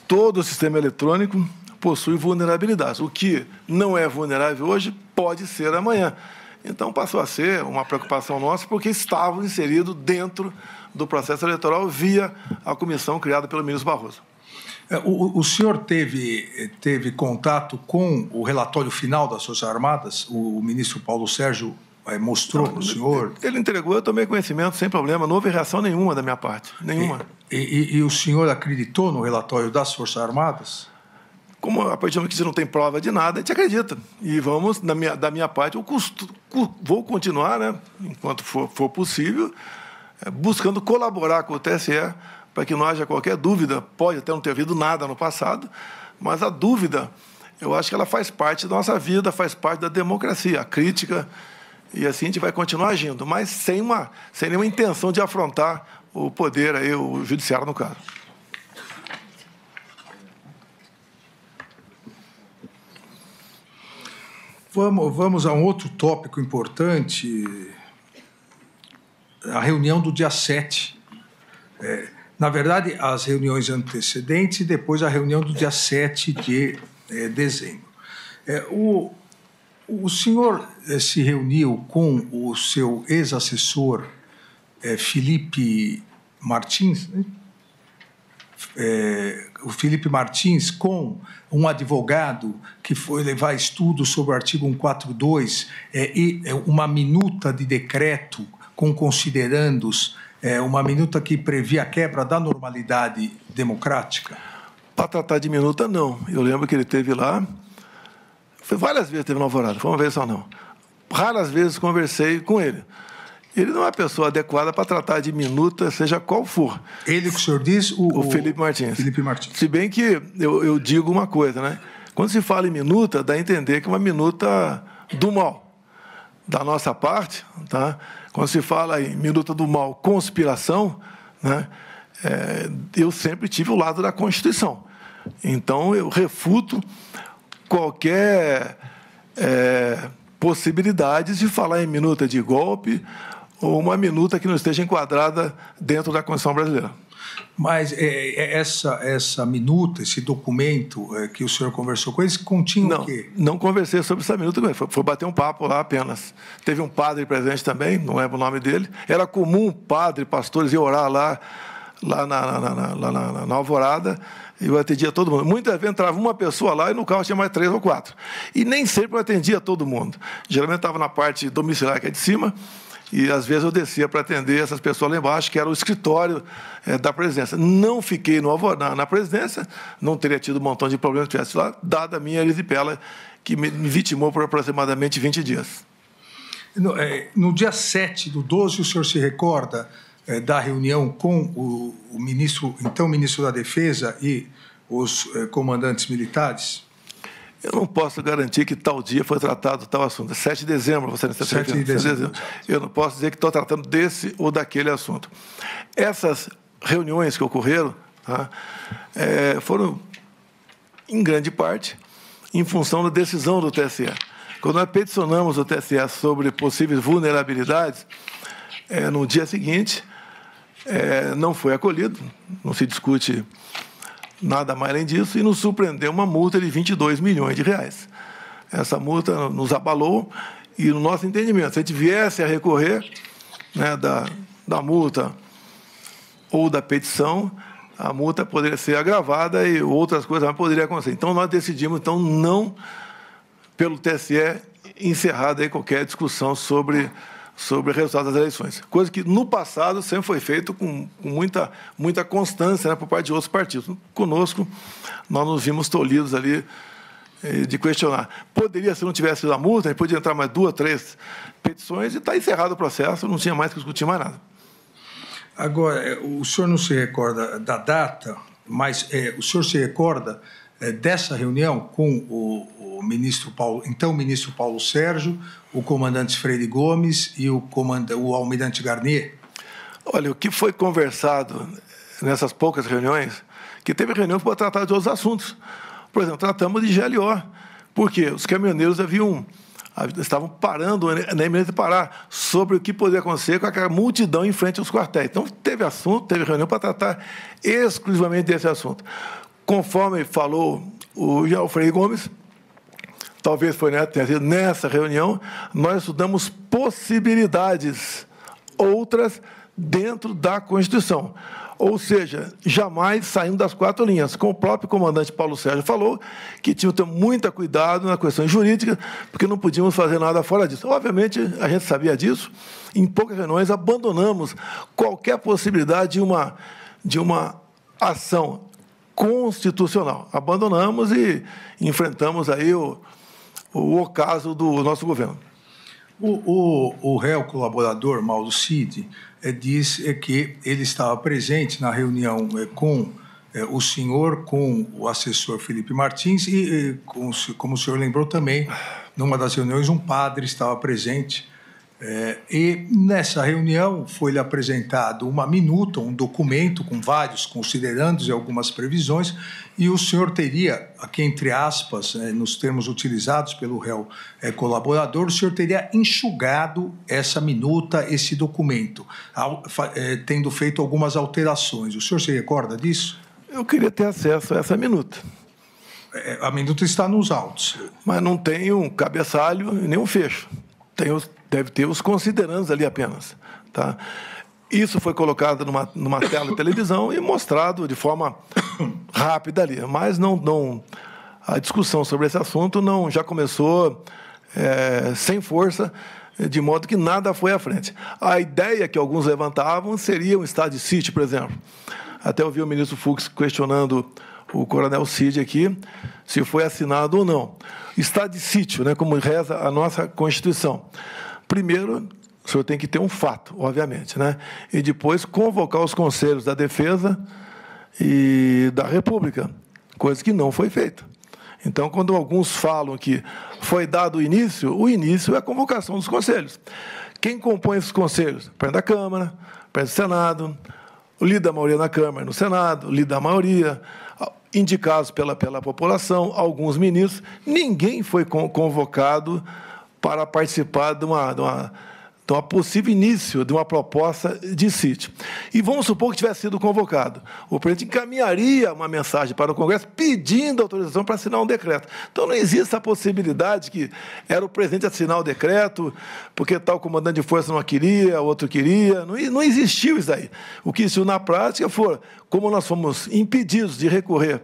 Todo o sistema eletrônico possui vulnerabilidades. O que não é vulnerável hoje pode ser amanhã. Então, passou a ser uma preocupação nossa, porque estavam inseridos dentro do processo eleitoral via a comissão criada pelo ministro Barroso. O senhor teve contato com o relatório final das Forças Armadas? O ministro Paulo Sérgio mostrou para o senhor? Ele entregou, eu tomei conhecimento sem problema, não houve reação nenhuma da minha parte, nenhuma. E o senhor acreditou no relatório das Forças Armadas? Como a partir do momento que você não tem prova de nada, a gente acredita. E vamos, da minha parte, vou continuar, né, enquanto for possível, buscando colaborar com o TSE para que não haja qualquer dúvida. Pode até não ter havido nada no passado, mas a dúvida, eu acho que ela faz parte da nossa vida, faz parte da democracia, a crítica, e assim a gente vai continuar agindo, mas sem nenhuma intenção de afrontar o poder, aí, o judiciário no caso. Vamos a um outro tópico importante, a reunião do dia 7. Na verdade, as reuniões antecedentes e depois a reunião do dia 7 de dezembro. O senhor se reuniu com o seu ex-assessor, Felipe Martins, né? O Felipe Martins, com um advogado que foi levar estudos sobre o artigo 142 e uma minuta de decreto com considerandos, uma minuta que previa a quebra da normalidade democrática? Para tratar de minuta, não. Eu lembro que ele esteve lá, foi várias vezes teve no Alvorada, foi uma vez só não. Raras vezes conversei com ele. Ele não é a pessoa adequada para tratar de minuta, seja qual for. Ele que o senhor diz? O Felipe Martins. Felipe Martins. Se bem que eu digo uma coisa, né? Quando se fala em minuta, dá a entender que é uma minuta do mal. Da nossa parte, tá? Quando se fala em minuta do mal, conspiração, né? Eu sempre tive o lado da Constituição. Então, eu refuto qualquer possibilidade de falar em minuta de golpe ou uma minuta que não esteja enquadrada dentro da Constituição brasileira. Mas essa minuta, esse documento que o senhor conversou com eles, continha o quê? Não conversei sobre essa minuta com ele, foi bater um papo lá apenas. Teve um padre presente também, não lembro o nome dele. Era comum padre, pastores ir orar lá na Alvorada, e eu atendia todo mundo. Muitas vezes entrava uma pessoa lá e no carro tinha mais 3 ou 4. E nem sempre eu atendia todo mundo. Geralmente estava na parte domiciliar, que é de cima, e às vezes eu descia para atender essas pessoas lá embaixo, que era o escritório da presidência. Não fiquei na presidência, não teria tido um montão de problemas que tivesse lá, dada a minha erisipela, que me vitimou por aproximadamente 20 dias. No dia 7/12, o senhor se recorda da reunião com o então ministro da Defesa e os comandantes militares? Eu não posso garantir que tal dia foi tratado tal assunto. 7 de dezembro, você não está 7 de dezembro. Eu não posso dizer que estou tratando desse ou daquele assunto. Essas reuniões que ocorreram, tá, foram, em grande parte, em função da decisão do TSE. Quando nós peticionamos o TSE sobre possíveis vulnerabilidades, no dia seguinte, não foi acolhido, não se discute nada mais além disso, e nos surpreendeu uma multa de 22 milhões de reais. Essa multa nos abalou, e no nosso entendimento, se a gente viesse a recorrer, né, da multa ou da petição, a multa poderia ser agravada e outras coisas mais poderiam acontecer. Então, nós decidimos, não, pelo TSE, encerrar aí qualquer discussão sobre o resultado das eleições. Coisa que, no passado, sempre foi feito com muita constância, né, por parte de outros partidos. Conosco, nós nos vimos tolhidos ali de questionar. Poderia, se não tivesse sido a multa, podia entrar mais 2, 3 petições e está encerrado o processo, não tinha mais que discutir mais nada. Agora, o senhor não se recorda da data, mas o senhor se recorda dessa reunião com o ministro Paulo, então ministro Paulo Sérgio, o comandante Freire Gomes e o almirante Garnier? Olha, o que foi conversado nessas poucas reuniões, que teve reunião para tratar de outros assuntos. Por exemplo, tratamos de GLO, porque os caminhoneiros estavam parando na iminência de parar sobre o que poderia acontecer com aquela multidão em frente aos quartéis. Então, teve reunião para tratar exclusivamente desse assunto. Conforme falou o general Freire Gomes, talvez tenha sido nessa reunião, nós estudamos possibilidades outras dentro da Constituição. Ou seja, jamais saindo das 4 linhas. Como o próprio comandante Paulo Sérgio falou, que tinha que ter muito cuidado na questão jurídica, porque não podíamos fazer nada fora disso. Obviamente, a gente sabia disso. Em poucas reuniões, abandonamos qualquer possibilidade de uma ação constitucional. Abandonamos e enfrentamos aí o ocaso do nosso governo. O réu colaborador, Mauro Cid, diz que ele estava presente na reunião com o senhor, com o assessor Felipe Martins e, como o senhor lembrou também, numa das reuniões, um padre estava presente. E nessa reunião foi-lhe apresentado uma minuta, um documento com vários considerandos e algumas previsões, e o senhor teria, aqui entre aspas, nos termos utilizados pelo réu colaborador, o senhor teria enxugado essa minuta, esse documento, tendo feito algumas alterações. O senhor se recorda disso? Eu queria ter acesso a essa minuta. A minuta está nos autos. Mas não tem um cabeçalho e nem um fecho. Deve ter os considerandos ali apenas. Tá? Isso foi colocado numa tela de televisão e mostrado de forma rápida ali. Mas a discussão sobre esse assunto já começou sem força, de modo que nada foi à frente. A ideia que alguns levantavam seria um estado de sítio, por exemplo. Até ouvi o ministro Fux questionando o coronel Cid aqui, se foi assinado ou não. Estado de sítio, né, como reza a nossa Constituição. Primeiro, o senhor tem que ter um fato, obviamente, né? E depois convocar os conselhos da Defesa e da República, coisa que não foi feita. Então, quando alguns falam que foi dado o início é a convocação dos conselhos. Quem compõe esses conselhos? O presidente da Câmara, o presidente do Senado, o líder da maioria na Câmara e no Senado, o líder da maioria, indicados pela população, alguns ministros. Ninguém foi convocado para participar de uma possível início de uma proposta de sítio. E vamos supor que tivesse sido convocado. O presidente encaminharia uma mensagem para o Congresso pedindo autorização para assinar um decreto. Então, não existe essa possibilidade que era o presidente assinar o decreto, porque tal comandante de força não queria, outro queria. Não existiu isso daí. O que existiu na prática foi, como nós fomos impedidos de recorrer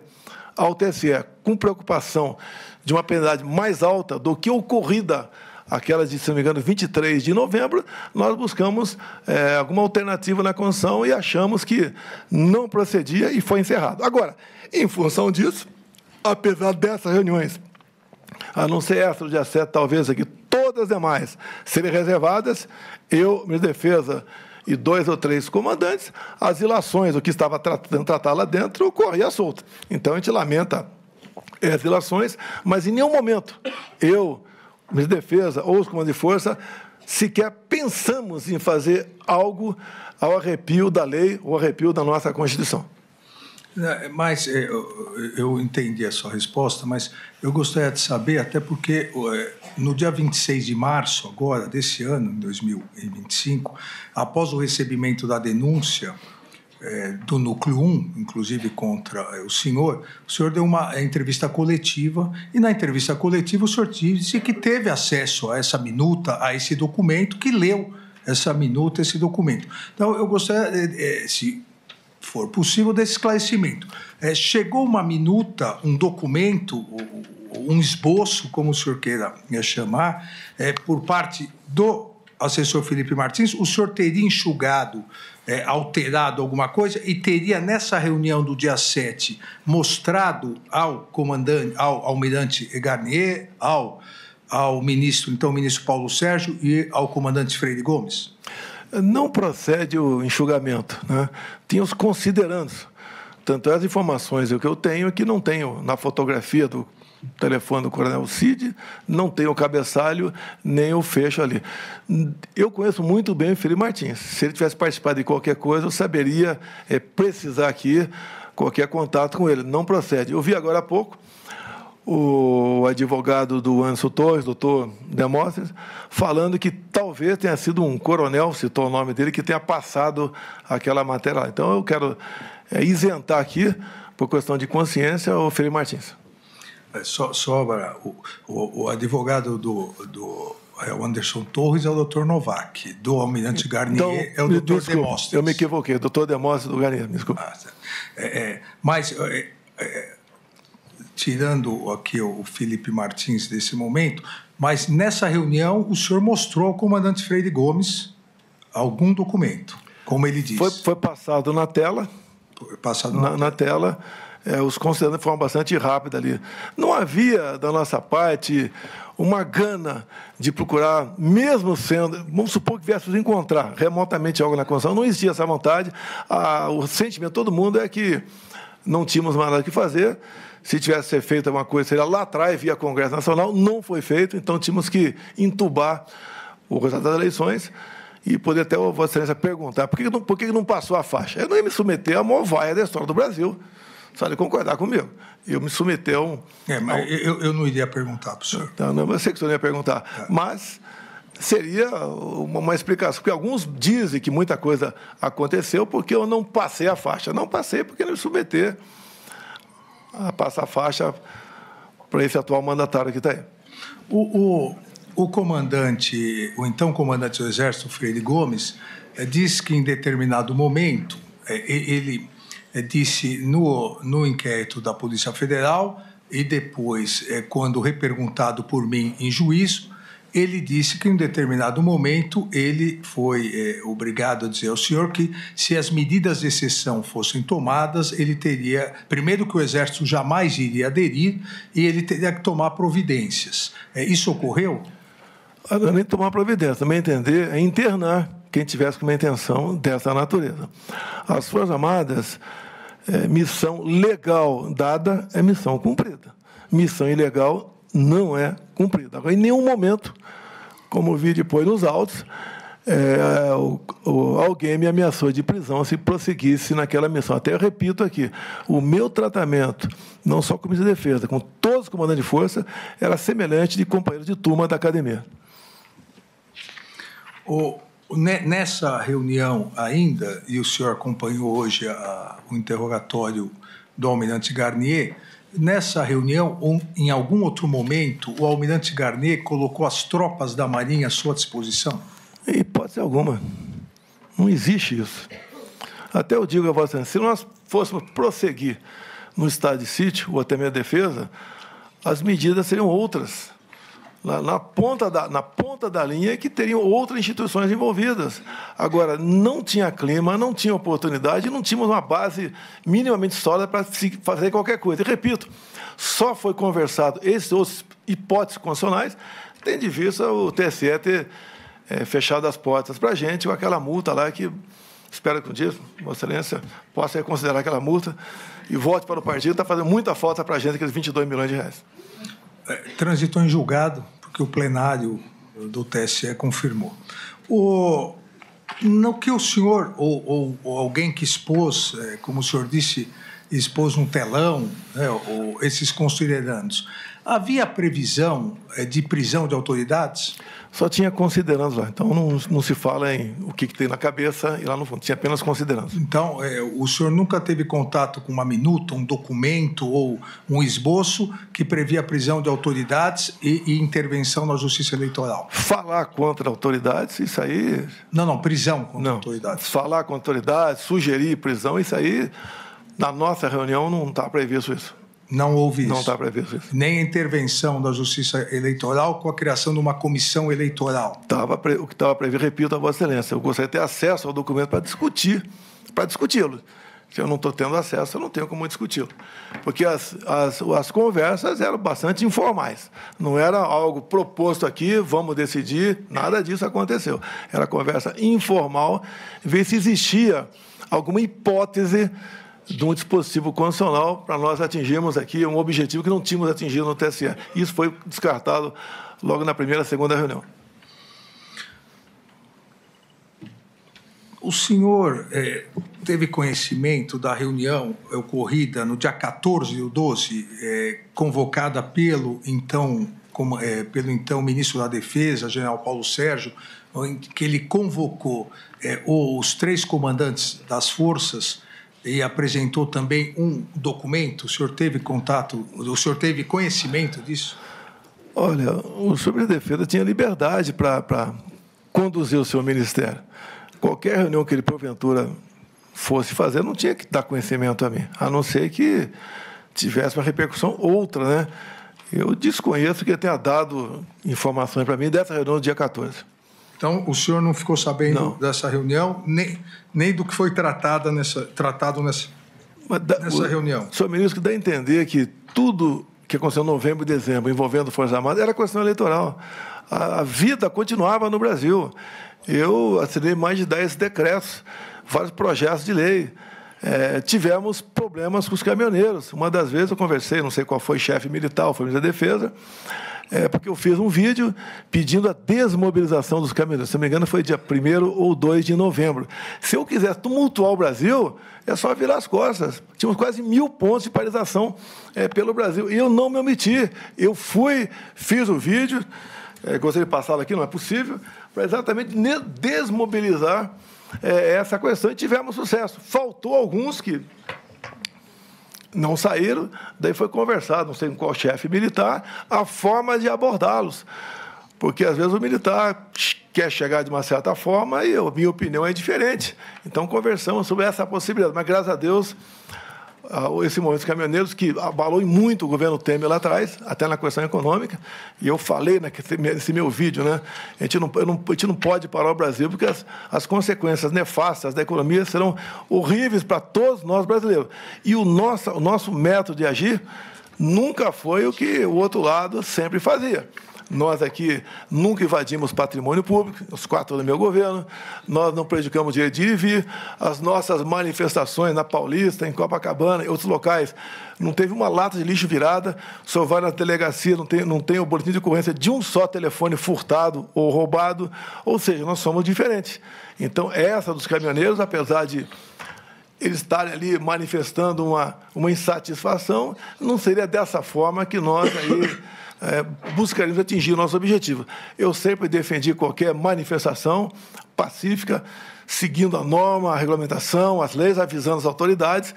ao TSE com preocupação de uma penalidade mais alta do que ocorrida aquela de, se não me engano, 23 de novembro, nós buscamos alguma alternativa na Constituição e achamos que não procedia e foi encerrado. Agora, em função disso, apesar dessas reuniões, a não ser essa do dia 7, talvez aqui, todas as demais serem reservadas, eu, ministro da Defesa e 2 ou 3 comandantes, as ilações, o que estava tentando tratar lá dentro, corria solto. Então, a gente lamenta as ilações, mas em nenhum momento eu, ministro da Defesa ou os comandantes de força, sequer pensamos em fazer algo ao arrepio da lei ou arrepio da nossa Constituição. Mas eu entendi a sua resposta, mas eu gostaria de saber, até porque no dia 26 de março, agora, desse ano, 2025, após o recebimento da denúncia do Núcleo 1, inclusive contra o senhor deu uma entrevista coletiva, e na entrevista coletiva o senhor disse que teve acesso a essa minuta, a esse documento, que leu essa minuta, esse documento. Então, eu gostaria, se for possível, desse esclarecimento. Chegou uma minuta, um documento, um esboço, como o senhor queira chamar, por parte do assessor Felipe Martins, o senhor teria enxugado, alterado alguma coisa e teria, nessa reunião do dia 7, mostrado ao comandante, ao almirante Garnier, ao ministro, então, o ministro Paulo Sérgio e ao comandante Freire Gomes? Não procede o enxugamento, né? Tinha os considerandos. Tanto as informações que eu tenho é que não tenho na fotografia do telefone do coronel Cid, não tem o cabeçalho, nem o fecho ali. Eu conheço muito bem o Felipe Martins. Se ele tivesse participado de qualquer coisa, eu saberia precisar aqui qualquer contato com ele. Não procede. Eu vi agora há pouco o advogado do Anderson Torres, doutor Demóstenes, falando que talvez tenha sido um coronel, citou o nome dele, que tenha passado aquela matéria lá. Então, eu quero isentar aqui, por questão de consciência, o Felipe Martins. Só o advogado do Anderson Torres é o doutor Novak, do almirante Garnier então, é o doutor Demóstenes. Eu me equivoquei, doutor Demóstenes do Garnier, me desculpa. Mas, tirando aqui o Felipe Martins desse momento, mas nessa reunião o senhor mostrou ao comandante Freire Gomes algum documento, como ele disse. Foi passado na tela. Foi passado na tela. Os considerandos de forma bastante rápida ali. Não havia, da nossa parte, uma gana de procurar, mesmo sendo, vamos supor que viéssemos encontrar remotamente algo na Constituição, não existia essa vontade. O sentimento de todo mundo é que não tínhamos mais nada que fazer. Se tivesse ser feito alguma coisa, seria lá atrás, via Congresso Nacional, não foi feito, então tínhamos que entubar o resultado das eleições e poder até a Vossa Excelência perguntar por que não passou a faixa. Eu não ia me submeter à maior vaia da história do Brasil. Só de concordar comigo. Eu me submeti a um... mas eu não iria perguntar para o senhor. Então, não, eu sei que o senhor não ia perguntar. Mas seria uma explicação. Porque alguns dizem que muita coisa aconteceu porque eu não passei a faixa. Não passei porque não me submeter a passar a faixa para esse atual mandatário que está aí. O comandante, o então comandante do Exército, Freire Gomes, disse que em determinado momento ele... disse no inquérito da Polícia Federal e depois, quando reperguntado por mim em juízo, ele disse que em determinado momento ele foi obrigado a dizer ao senhor que se as medidas de exceção fossem tomadas, ele teria, primeiro que o Exército jamais iria aderir e ele teria que tomar providências. Isso ocorreu? Não é nem tomar providência, também entender é internar quem tivesse com uma intenção dessa natureza. As Forças Armadas, missão legal dada é missão cumprida. Missão ilegal não é cumprida. Agora, em nenhum momento, como vi depois nos autos, alguém me ameaçou de prisão se prosseguisse naquela missão. Até eu repito aqui, o meu tratamento, não só com o Ministro da Defesa, com todos os comandantes de força, era semelhante de companheiro de turma da academia. Nessa reunião ainda, e o senhor acompanhou hoje o interrogatório do almirante Garnier, nessa reunião, em algum outro momento, o almirante Garnier colocou as tropas da Marinha à sua disposição? Em hipótese alguma. Não existe isso. Até eu digo a Vossa Excelência, se nós fôssemos prosseguir no estado de sítio, ou até mesmo defesa, as medidas seriam outras. Na ponta da linha é que teriam outras instituições envolvidas. Agora, não tinha clima, não tinha oportunidade, não tínhamos uma base minimamente sólida para fazer qualquer coisa. E, repito, só foi conversado esses outros hipóteses constitucionais, tendo de vista o TSE ter fechado as portas para a gente com aquela multa lá que, espero que um dia, Vossa Excelência, possa reconsiderar aquela multa e volte para o partido. Está fazendo muita falta para a gente, aqueles 22 milhões de reais. Transitou em julgado, porque o plenário do TSE confirmou. No que o senhor, ou alguém que expôs, como o senhor disse, expôs um telão, ou esses considerandos, havia previsão de prisão de autoridades? Só tinha considerandos lá. Então, não se fala em o que tem na cabeça e lá no fundo. Tinha apenas considerandos. Então, o senhor nunca teve contato com uma minuta, um documento ou um esboço que previa a prisão de autoridades e intervenção na Justiça Eleitoral? Falar contra autoridades, isso aí... Não, prisão contra autoridades. Falar contra autoridades, sugerir prisão, isso aí, na nossa reunião, não está previsto isso. Não houve isso. Não está previsto isso. Nem a intervenção da Justiça Eleitoral com a criação de uma comissão eleitoral. O que estava previsto, repito a Vossa Excelência, eu gostaria de ter acesso ao documento para discuti-lo. Se eu não estou tendo acesso, eu não tenho como discuti-lo. Porque as conversas eram bastante informais. Não era algo proposto aqui, vamos decidir, nada disso aconteceu. Era conversa informal, ver se existia alguma hipótese de um dispositivo constitucional para nós atingirmos aqui um objetivo que não tínhamos atingido no TSE. Isso foi descartado logo na primeira, segunda reunião. O senhor teve conhecimento da reunião ocorrida no dia 14/12, convocada pelo então ministro da Defesa, general Paulo Sérgio, em que ele convocou os 3 comandantes das forças e apresentou também um documento? O senhor teve conhecimento disso? Olha, o subministro da Defesa tinha liberdade para conduzir o seu ministério. Qualquer reunião que ele, porventura, fosse fazer, não tinha que dar conhecimento a mim, a não ser que tivesse uma repercussão outra, né? Eu desconheço que ele tenha dado informações para mim dessa reunião do dia 14. Então, o senhor não ficou sabendo dessa reunião, nem do que foi tratado nessa reunião? O senhor ministro dá a entender que tudo que aconteceu em novembro e dezembro, envolvendo Forças Armadas, era questão eleitoral. A vida continuava no Brasil. Eu assinei mais de 10 decretos, vários projetos de lei. Tivemos problemas com os caminhoneiros. Uma das vezes eu conversei, não sei qual foi, chefe militar, foi ministro da Defesa, porque eu fiz um vídeo pedindo a desmobilização dos caminhoneiros. Se não me engano, foi dia 1º ou 2 de novembro. Se eu quisesse tumultuar o Brasil, é só virar as costas. Tínhamos quase 1.000 pontos de paralisação pelo Brasil. E eu não me omiti. Eu fiz o vídeo, gostaria de passá-lo aqui, não é possível, para exatamente desmobilizar essa questão, e tivemos sucesso. Faltou alguns que não saíram, daí foi conversado, não sei com qual chefe militar, a forma de abordá-los. Porque, às vezes, o militar quer chegar de uma certa forma e a minha opinião é diferente. Então, conversamos sobre essa possibilidade. Mas, graças a Deus, esse movimento dos caminhoneiros, que abalou muito o governo Temer lá atrás, até na questão econômica, e eu falei nesse meu vídeo, né? A gente não pode parar o Brasil, porque as consequências nefastas da economia serão horríveis para todos nós brasileiros. E o nosso método de agir nunca foi o que o outro lado sempre fazia. Nós aqui nunca invadimos patrimônio público, os 4 anos do meu governo, nós não prejudicamos o direito de ir e vir, as nossas manifestações na Paulista, em Copacabana, em outros locais, não teve uma lata de lixo virada, o senhor vai na delegacia, não tem o boletim de ocorrência de um só telefone furtado ou roubado, ou seja, nós somos diferentes. Então, essa dos caminhoneiros, apesar de eles estarem ali manifestando uma insatisfação, não seria dessa forma que nós aí buscaríamos atingir o nosso objetivo. Eu sempre defendi qualquer manifestação pacífica, seguindo a norma, a regulamentação, as leis, avisando as autoridades,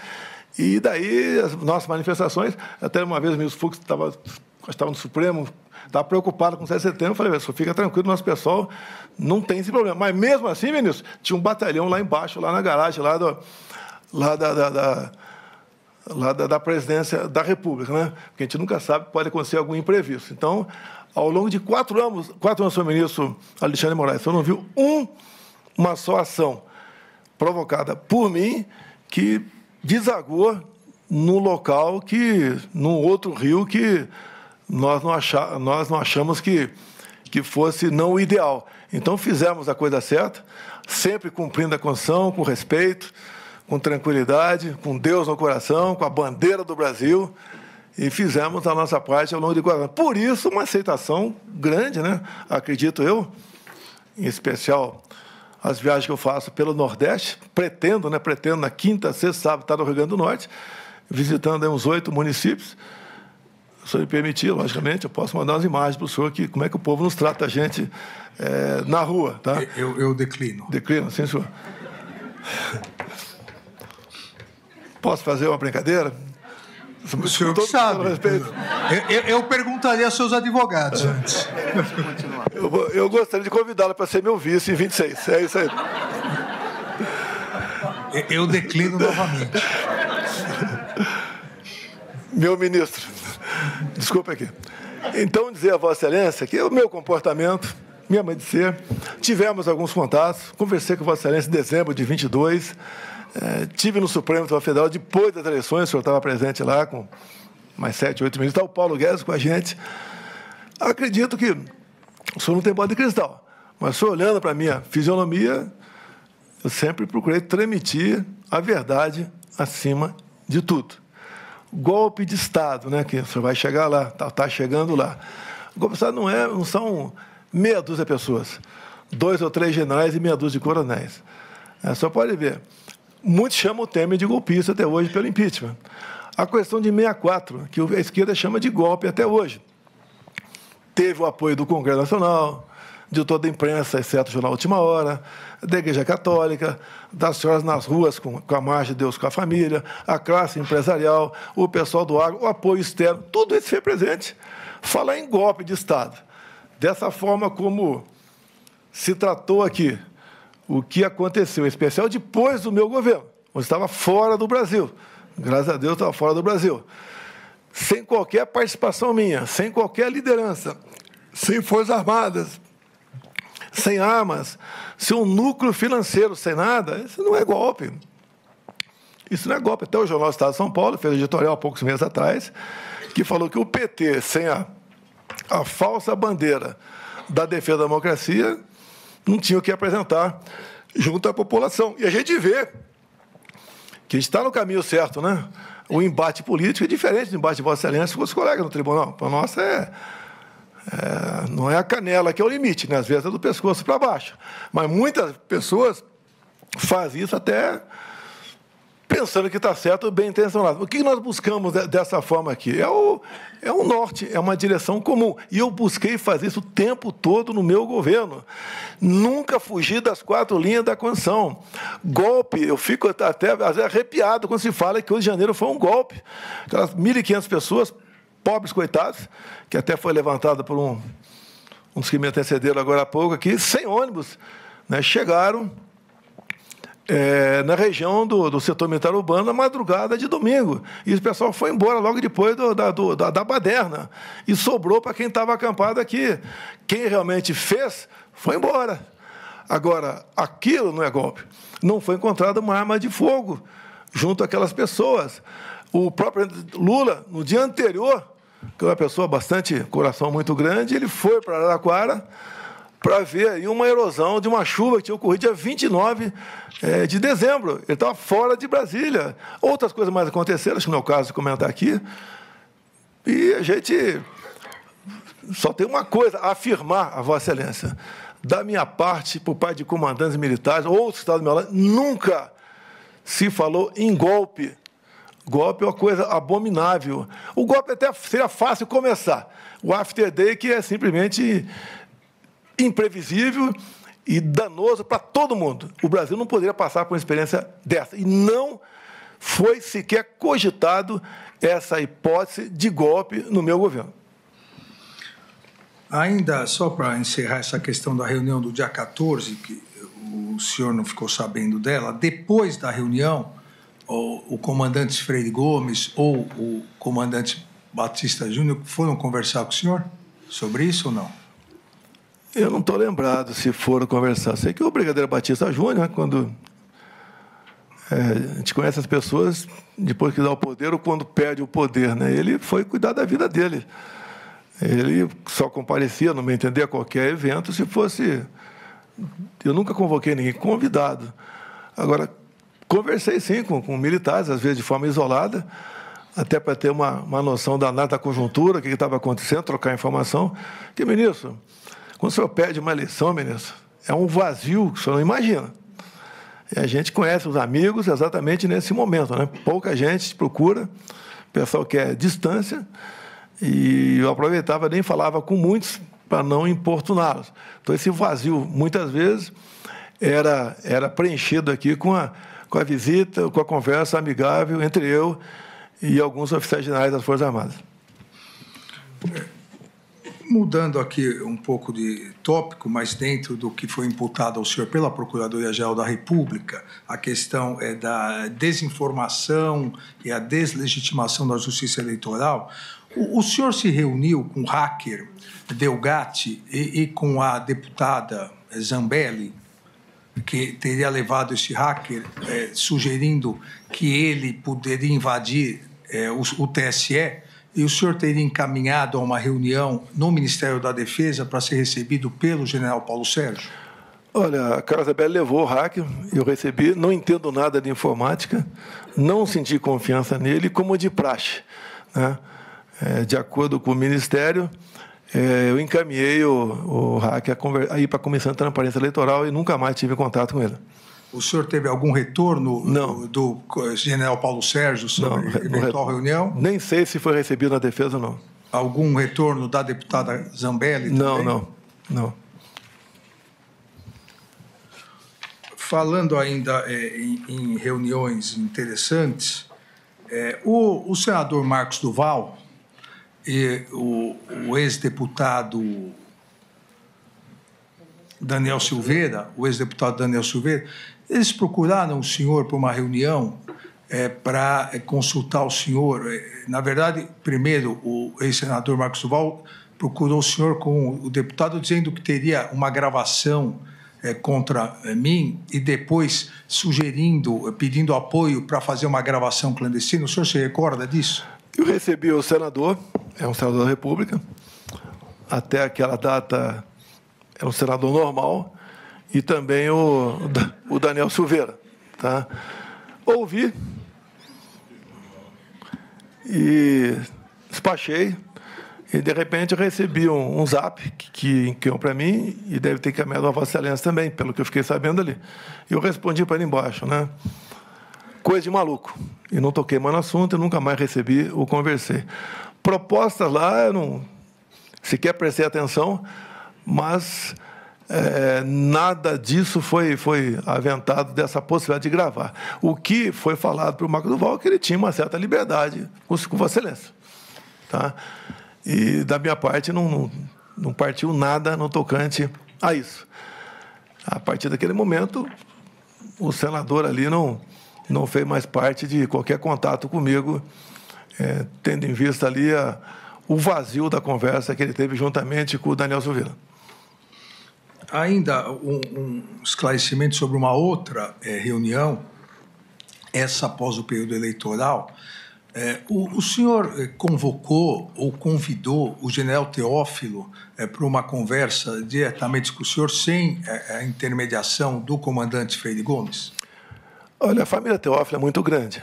e daí as nossas manifestações, até uma vez o ministro Fux estava no Supremo, estava preocupado com o 7 de setembro, eu falei, fica tranquilo, nosso pessoal não tem esse problema. Mas mesmo assim, ministro, tinha um batalhão lá embaixo, lá na garagem, da presidência da República, né? Porque a gente nunca sabe, pode acontecer algum imprevisto. Então, ao longo de 4 anos, senhor ministro Alexandre de Moraes, o senhor não viu uma só ação provocada por mim que desagou num local num outro rio que nós não achamos que fosse não o ideal. Então, fizemos a coisa certa, sempre cumprindo a Constituição, com respeito, com tranquilidade, com Deus no coração, com a bandeira do Brasil, e fizemos a nossa parte ao longo de 4 anos. Por isso, uma aceitação grande, né? Acredito eu, em especial as viagens que eu faço pelo Nordeste, pretendo na quinta, sexta, sábado, estar no Rio Grande do Norte, visitando aí uns 8 municípios. Se o senhor me permitir, logicamente, eu posso mandar umas imagens para o senhor, como é que o povo nos trata a gente na rua. Tá? Eu declino. Declino, sim, senhor. Posso fazer uma brincadeira? O senhor que sabe. Eu perguntaria aos seus advogados antes. Eu gostaria de convidá-la para ser meu vice em 26. É isso aí. Eu declino novamente. Meu ministro, desculpa aqui. Então, dizer a Vossa Excelência que o meu comportamento, minha maneira de ser, tivemos alguns contatos, conversei com Vossa Excelência em dezembro de 22, tive no Supremo Tribunal Federal, depois das eleições, o senhor estava presente lá com mais 7, 8 ministros, está o Paulo Guedes com a gente. Acredito que o senhor não tem bola de cristal, mas o senhor olhando para a minha fisionomia, eu sempre procurei transmitir a verdade acima de tudo. Golpe de Estado, né, que o senhor vai chegar lá, está chegando lá. O golpe de Estado não são meia dúzia de pessoas, 2 ou 3 generais e meia dúzia de coronéis. Só pode ver. Muitos chamam o Temer de golpista até hoje pelo impeachment. A questão de 64, que a esquerda chama de golpe até hoje. Teve o apoio do Congresso Nacional, de toda a imprensa, exceto o Jornal Última Hora, da Igreja Católica, das senhoras nas ruas com a marcha de Deus com a família, a classe empresarial, o pessoal do agro, o apoio externo, tudo isso foi presente. Falar em golpe de Estado, dessa forma como se tratou aqui, o que aconteceu, em especial depois do meu governo, onde estava fora do Brasil, graças a Deus estava fora do Brasil, sem qualquer participação minha, sem qualquer liderança, sem Forças Armadas, sem armas, sem um núcleo financeiro, sem nada, isso não é golpe. Isso não é golpe. Até o Jornal do Estado de São Paulo fez um editorial há poucos meses atrás, que falou que o PT, sem a falsa bandeira da defesa da democracia, não tinha o que apresentar junto à população. E a gente vê que a gente está no caminho certo, né? O embate político é diferente do embate de Vossa Excelência com os colegas no tribunal. Para nós não é a canela que é o limite, né? Às vezes é do pescoço para baixo. Mas muitas pessoas fazem isso até pensando que está certo, bem intencionado. O que nós buscamos dessa forma aqui? É um norte, é uma direção comum. E eu busquei fazer isso o tempo todo no meu governo. Nunca fugi das 4 linhas da Constituição. Golpe, eu fico até às vezes arrepiado quando se fala que 8 de janeiro foi um golpe. Aquelas 1.500 pessoas, pobres coitados, que até foi levantada por um dos que me antecederam agora há pouco aqui, sem ônibus, né, chegaram na região do setor militar urbano na madrugada de domingo. E o pessoal foi embora logo depois da baderna. E sobrou para quem estava acampado aqui. Quem realmente fez, foi embora. Agora, aquilo não é golpe. Não foi encontrada uma arma de fogo junto àquelas pessoas. O próprio Lula, no dia anterior, que é uma pessoa bastante, coração muito grande, ele foi para Araraquara para ver aí uma erosão de uma chuva que tinha ocorrido dia 29 de dezembro. Ele estava fora de Brasília. Outras coisas mais aconteceram, acho que não é o caso de comentar aqui. E a gente só tem uma coisa a afirmar a Vossa Excelência. Da minha parte, por parte de comandantes militares, outros estados do meu lado, nunca se falou em golpe. Golpe é uma coisa abominável. O golpe até seria fácil começar. O after day, que é simplesmente imprevisível e danoso para todo mundo. O Brasil não poderia passar por uma experiência dessa. E não foi sequer cogitado essa hipótese de golpe no meu governo. Ainda, só para encerrar essa questão da reunião do dia 14, que o senhor não ficou sabendo dela, depois da reunião, o comandante Freire Gomes ou o comandante Batista Júnior foram conversar com o senhor sobre isso ou não? Eu não estou lembrado se foram conversar. Sei que o brigadeiro Batista Júnior, quando a gente conhece as pessoas, depois que dá o poder ou quando perde o poder, né? Ele foi cuidar da vida dele. Ele só comparecia, no meu entender, a qualquer evento se fosse... Eu nunca convoquei ninguém convidado. Agora, conversei, sim, com militares, às vezes de forma isolada, até para ter uma noção da conjuntura, o que estava acontecendo, trocar informação. Porque, ministro, quando o senhor perde uma eleição, ministro, é um vazio que o senhor não imagina. E a gente conhece os amigos exatamente nesse momento, né? Pouca gente procura, o pessoal quer distância, e eu aproveitava, nem falava com muitos para não importuná-los. Então, esse vazio, muitas vezes, era preenchido aqui com a visita, com a conversa amigável entre eu e alguns oficiais generais das Forças Armadas. Mudando aqui um pouco de tópico, mas dentro do que foi imputado ao senhor pela Procuradoria-Geral da República, a questão é da desinformação e a deslegitimação da Justiça Eleitoral. O senhor se reuniu com o hacker Delgatti e com a deputada Zambelli, que teria levado esse hacker, sugerindo que ele poderia invadir o TSE, e o senhor teria encaminhado a uma reunião no Ministério da Defesa para ser recebido pelo general Paulo Sérgio? Olha, a Carla Zambelli levou o hacker, eu recebi, não entendo nada de informática, não senti confiança nele, como de praxe, né? De acordo com o Ministério, eu encaminhei o hacker a ir para a Comissão de Transparência Eleitoral e nunca mais tive contato com ele. O senhor teve algum retorno não. do general Paulo Sérgio sobre a eventual reunião? Nem sei se foi recebido na defesa ou não. Algum retorno da deputada Zambelli também? Não. Falando ainda em reuniões interessantes, o senador Marcos Duval e o ex-deputado Daniel Silveira, eles procuraram o senhor para uma reunião para consultar o senhor. Na verdade, primeiro, o ex-senador Marcos Duval procurou o senhor com o deputado dizendo que teria uma gravação contra mim e depois pedindo apoio para fazer uma gravação clandestina. O senhor se recorda disso? Eu recebi o senador, é um senador da República, até aquela data é um senador normal, e também o Daniel Silveira. Tá? Ouvi e despachei, e de repente eu recebi um zap que encaminhou para mim, e deve ter encaminhado a Vossa Excelência também, pelo que eu fiquei sabendo ali. Eu respondi para ele embaixo, né? Coisa de maluco. E não toquei mais no assunto, e nunca mais recebi ou conversei. Propostas lá, eu não sequer prestei atenção, mas nada disso foi aventado dessa possibilidade de gravar. O que foi falado para o Marcos Duval é que ele tinha uma certa liberdade com Vossa Excelência. Tá? E, da minha parte, não partiu nada no tocante a isso. A partir daquele momento, o senador ali não fez mais parte de qualquer contato comigo, tendo em vista ali o vazio da conversa que ele teve juntamente com o Daniel Silveira. Ainda um esclarecimento sobre uma outra reunião, essa após o período eleitoral. O senhor convocou ou convidou o general Teófilo para uma conversa diretamente com o senhor, sem a intermediação do comandante Freire Gomes? Olha, a família Teófilo é muito grande.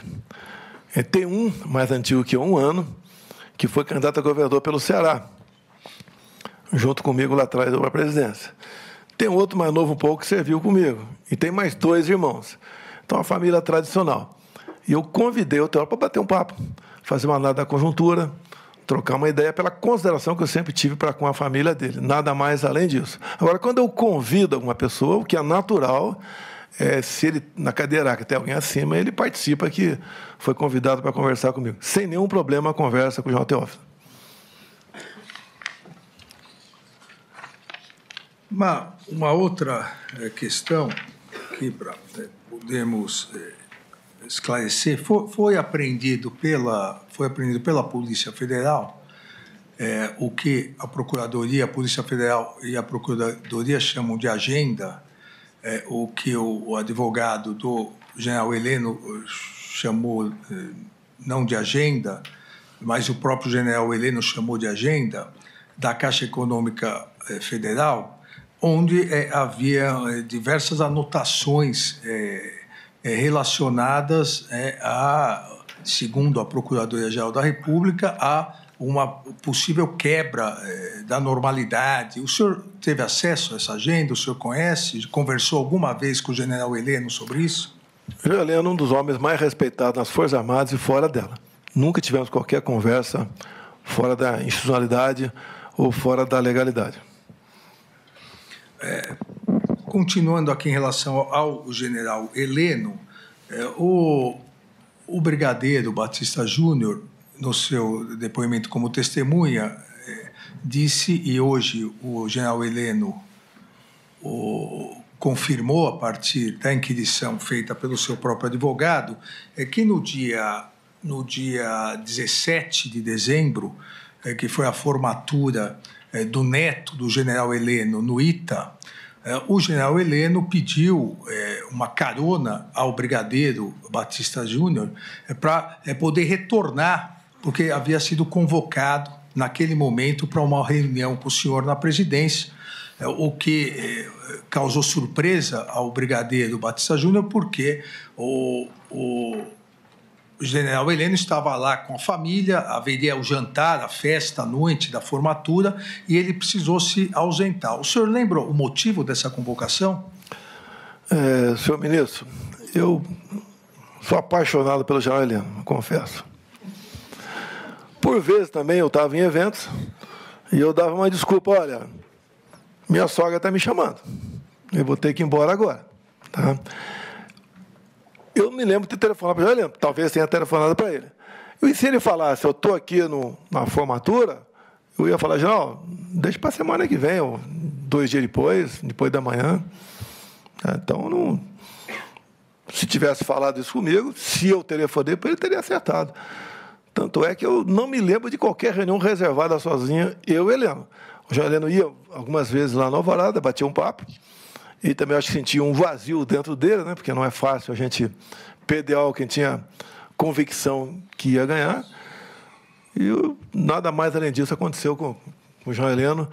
Tem um mais antigo que eu, 1 ano, que foi candidato a governador pelo Ceará, junto comigo lá atrás da presidência. Tem outro mais novo um pouco que serviu comigo. E tem mais 2 irmãos. Então, a família tradicional. E eu convidei o Teófilo para bater um papo, fazer uma análise da conjuntura, trocar uma ideia pela consideração que eu sempre tive para com a família dele. Nada mais além disso. Agora, quando eu convido alguma pessoa, o que é natural se ele, na cadeira que tem alguém acima, ele participa, que foi convidado para conversar comigo. Sem nenhum problema a conversa com o João Teófilo. Uma outra questão que podemos esclarecer, foi apreendido pela Polícia Federal o que a Procuradoria, a Polícia Federal e a Procuradoria chamam de agenda, o que o advogado do general Heleno chamou não de agenda, mas o próprio general Heleno chamou de agenda, da Caixa Econômica Federal, onde havia diversas anotações relacionadas segundo a Procuradoria-Geral da República, a uma possível quebra da normalidade. O senhor teve acesso a essa agenda? O senhor conhece? Conversou alguma vez com o general Heleno sobre isso? O general Heleno é um dos homens mais respeitados nas Forças Armadas e fora dela. Nunca tivemos qualquer conversa fora da institucionalidade ou fora da legalidade. Continuando aqui em relação ao general Heleno, o brigadeiro Batista Júnior, no seu depoimento como testemunha, disse, e hoje o general Heleno confirmou a partir da inquirição feita pelo seu próprio advogado, é que no dia 17 de dezembro, que foi a formatura do neto do general Heleno no ITA, o general Heleno pediu uma carona ao brigadeiro Batista Júnior para poder retornar, porque havia sido convocado naquele momento para uma reunião com o senhor na presidência, o que causou surpresa ao brigadeiro Batista Júnior, porque o general Heleno estava lá com a família, haveria o jantar, a festa, a noite da formatura, e ele precisou se ausentar. O senhor lembra o motivo dessa convocação? Senhor ministro, eu sou apaixonado pelo general Heleno, confesso. Por vezes também eu estava em eventos e eu dava uma desculpa, olha, minha sogra está me chamando, eu vou ter que ir embora agora, tá? Eu me lembro de ter telefonado para ele, talvez tenha telefonado para ele. E se ele falasse, eu estou aqui na formatura, eu ia falar, general, deixa para a semana que vem, ou 2 dias depois da manhã. Então, não, se tivesse falado isso comigo, se eu telefonei para ele, teria acertado. Tanto é que eu não me lembro de qualquer reunião reservada sozinha, eu e Heleno. O João Heleno ia algumas vezes lá na Alvorada, batia um papo, e também acho que sentia um vazio dentro dele, né? Porque não é fácil a gente perder quem tinha convicção que ia ganhar. E nada mais além disso aconteceu com o João Heleno.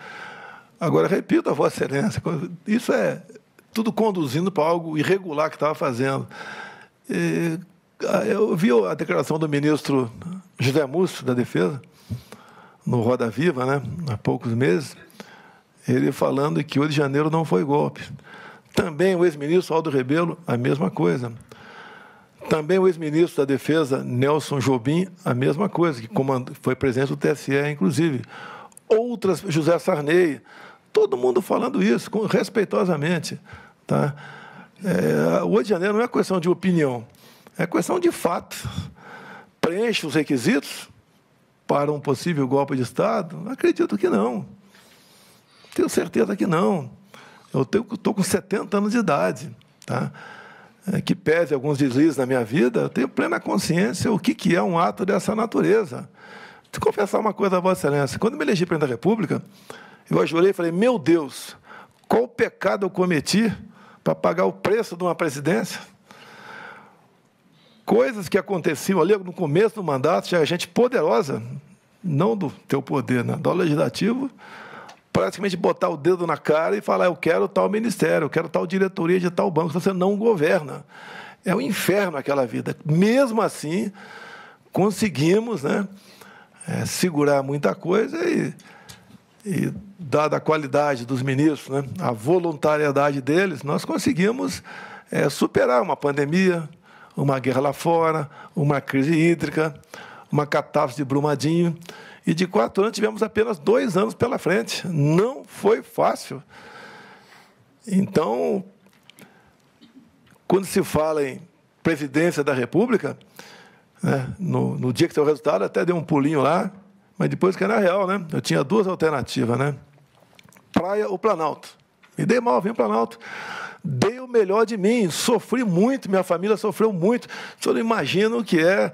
Agora, repito a Vossa Excelência, isso é tudo conduzindo para algo irregular que estava fazendo. Eu vi a declaração do ministro José Múcio, da Defesa, no Roda Viva, né? Há poucos meses, ele falando que 8 de janeiro não foi golpe. Também o ex-ministro Aldo Rebelo, a mesma coisa. Também o ex-ministro da Defesa, Nelson Jobim, a mesma coisa, que foi presidente do TSE, inclusive. Outras, José Sarney, todo mundo falando isso, respeitosamente. Tá? O 8 de janeiro não é questão de opinião, é questão de fato. Preenche os requisitos para um possível golpe de Estado? Acredito que não. Tenho certeza que não. Eu estou com 70 anos de idade, tá? Que pese alguns deslizes na minha vida, eu tenho plena consciência o que é um ato dessa natureza. Vou confessar uma coisa a Vossa Excelência. Quando me elegi presidente da República, eu ajoelhei e falei, meu Deus, qual pecado eu cometi para pagar o preço de uma presidência? Coisas que aconteciam ali no começo do mandato, tinha gente poderosa, não do teu poder, né? Do legislativo, praticamente botar o dedo na cara e falar, eu quero tal ministério, eu quero tal diretoria de tal banco, você não governa. É um inferno aquela vida. Mesmo assim, conseguimos, né, segurar muita coisa e, dada a qualidade dos ministros, né, a voluntariedade deles, nós conseguimos superar uma pandemia, uma guerra lá fora, uma crise hídrica, uma catástrofe de Brumadinho. E de 4 anos tivemos apenas 2 anos pela frente. Não foi fácil. Então, quando se fala em presidência da República, né, no dia que saiu o resultado, até dei um pulinho lá, mas depois que era real, né? Eu tinha 2 alternativas, né? Praia ou Planalto. Me dei mal, vim para Planalto. Dei o melhor de mim, sofri muito, minha família sofreu muito. O senhor não imagina o que é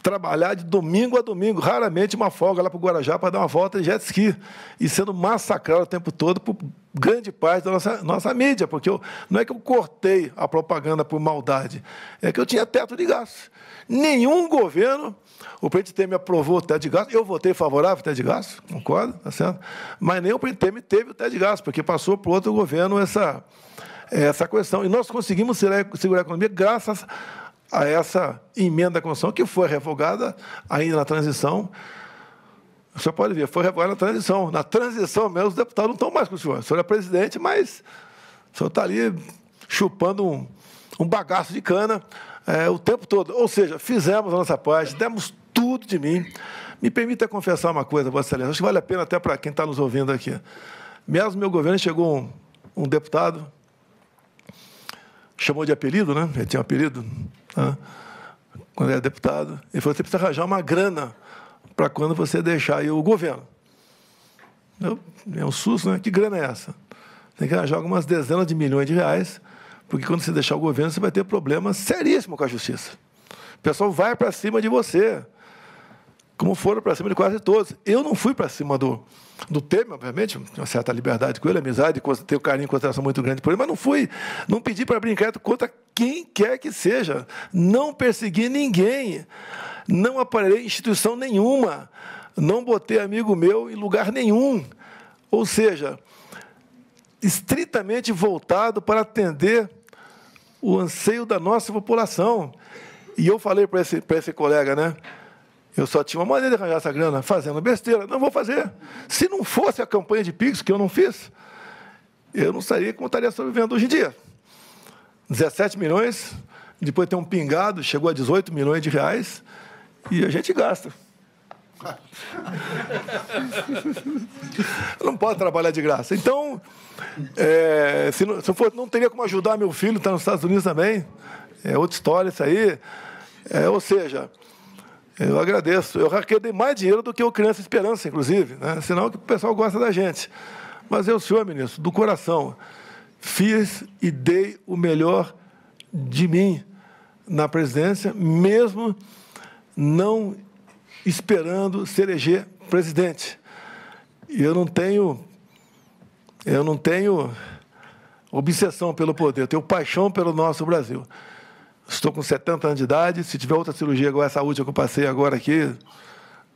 trabalhar de domingo a domingo, raramente uma folga lá para o Guarajá para dar uma volta de jet ski, e sendo massacrado o tempo todo por grande parte da nossa mídia, porque não é que eu cortei a propaganda por maldade, é que eu tinha teto de gastos. Nenhum governo, o presidente Temer aprovou o teto de gastos, eu votei favorável ao teto de gastos, concordo, tá certo? Mas nem o presidente Temer teve o teto de gastos, porque passou para outro governo essa questão, e nós conseguimos segurar a economia graças a essa emenda da Constituição, que foi revogada ainda na transição. O senhor pode ver, foi revogada na transição. Na transição mesmo, os deputados não estão mais com o senhor. O senhor é presidente, mas o senhor está ali chupando um bagaço de cana o tempo todo. Ou seja, fizemos a nossa parte, demos tudo de mim. Me permita confessar uma coisa, Vossa Excelência, acho que vale a pena até para quem está nos ouvindo aqui. Mesmo no meu governo, chegou um deputado, chamou de apelido, né? Ele tinha um apelido, tá? Quando era deputado. Ele falou, você precisa arranjar uma grana para quando você deixar aí o governo. É um susto, né? Que grana é essa? Tem que arranjar algumas dezenas de milhões de reais, porque quando você deixar o governo, você vai ter problemas seríssimos com a justiça. O pessoal vai para cima de você, como foram para cima de quase todos. Eu não fui para cima do Temer, obviamente, uma certa liberdade com ele, amizade, tenho carinho e consideração muito grande por ele, mas não pedi para brincar contra quem quer que seja. Não persegui ninguém, não aparelhei em instituição nenhuma, não botei amigo meu em lugar nenhum. Ou seja, estritamente voltado para atender o anseio da nossa população. E eu falei para esse colega, né? Eu só tinha uma maneira de arranjar essa grana, fazendo besteira. Não vou fazer. Se não fosse a campanha de Pix, que eu não fiz, eu não estaria como estaria sobrevivendo hoje em dia. 17 milhões, depois tem um pingado, chegou a 18 milhões de reais, e a gente gasta. Não pode trabalhar de graça. Então, se eu for, não teria como ajudar meu filho, está nos Estados Unidos também. É outra história isso aí. Ou seja, eu agradeço. Eu arrecadei mais dinheiro do que o Criança Esperança, inclusive, né? Senão que o pessoal gosta da gente. Mas eu, senhor ministro, do coração, fiz e dei o melhor de mim na presidência, mesmo não esperando se eleger presidente. E eu não tenho obsessão pelo poder, eu tenho paixão pelo nosso Brasil. Estou com 70 anos de idade, se tiver outra cirurgia igual essa última que eu passei agora aqui,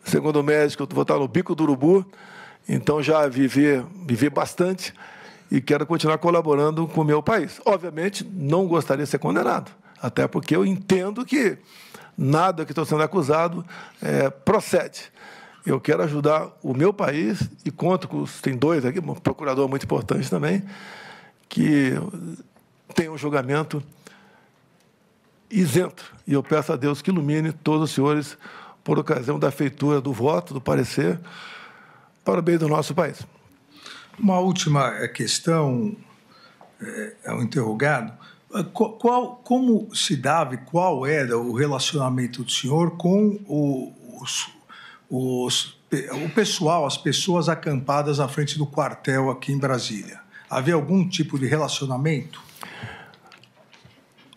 segundo o médico, eu vou estar no bico do urubu, então já vivi bastante e quero continuar colaborando com o meu país. Obviamente, não gostaria de ser condenado, até porque eu entendo que nada que estou sendo acusado procede. Eu quero ajudar o meu país e conto com tem dois aqui, um procurador muito importante também, que tem um julgamento isento. E eu peço a Deus que ilumine todos os senhores por ocasião da feitura do voto, do parecer, para o bem do nosso país. Uma última questão ao interrogado. Como se dava e qual era o relacionamento do senhor com o pessoal, as pessoas acampadas à frente do quartel aqui em Brasília? Havia algum tipo de relacionamento?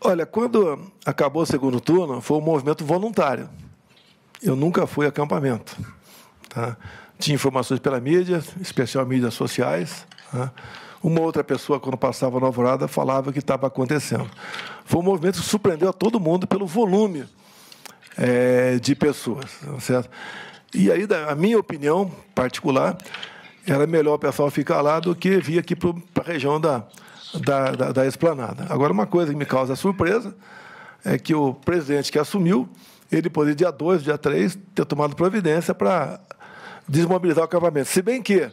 Olha, quando acabou o segundo turno, foi um movimento voluntário. Eu nunca fui a acampamento. Tá? Tinha informações pela mídia, especial mídias sociais. Tá? Uma outra pessoa, quando passava na Alvorada, falava o que estava acontecendo. Foi um movimento que surpreendeu a todo mundo pelo volume de pessoas. Certo? E aí, a minha opinião particular, era melhor o pessoal ficar lá do que vir aqui para a região da Esplanada. Agora, uma coisa que me causa surpresa é que o presidente que assumiu, ele poderia, dia 2, dia 3, ter tomado providência para desmobilizar o acampamento. Se bem que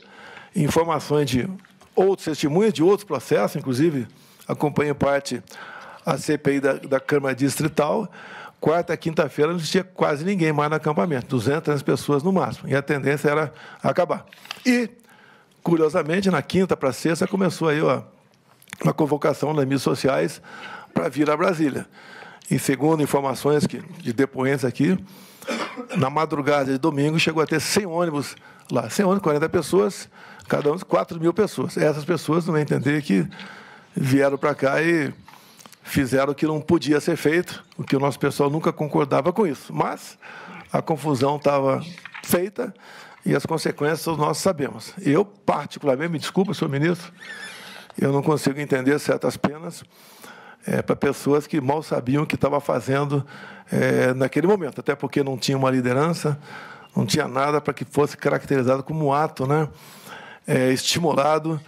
informações de outros testemunhas, de outros processos, inclusive acompanho parte a CPI da Câmara Distrital, quarta e quinta-feira não existia quase ninguém mais no acampamento, 200, 300 pessoas no máximo, e a tendência era acabar. E, curiosamente, na quinta para sexta começou aí uma convocação nas mídias sociais para vir a Brasília. E, segundo informações de depoentes aqui, na madrugada de domingo chegou a ter 100 ônibus lá, 100 ônibus, 40 pessoas, cada um 4 mil pessoas. Essas pessoas não vão entender que vieram para cá e fizeram o que não podia ser feito, o que o nosso pessoal nunca concordava com isso. Mas a confusão estava feita e as consequências nós sabemos. Eu, particularmente, me desculpa, senhor ministro, eu não consigo entender certas penas para pessoas que mal sabiam o que estava fazendo naquele momento, até porque não tinha uma liderança, não tinha nada para que fosse caracterizado como um ato, né, estimulado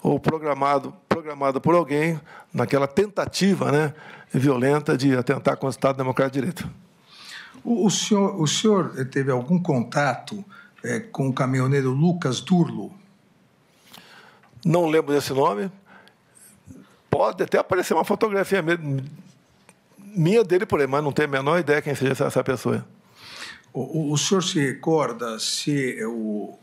ou programado por alguém naquela tentativa, né, violenta de atentar contra o Estado Democrático de Direito. O senhor teve algum contato com o caminhoneiro Lucas Durlo? Não lembro desse nome. Pode até aparecer uma fotografia minha dele por aí, mas não tenho a menor ideia quem seja essa pessoa. O senhor se recorda se o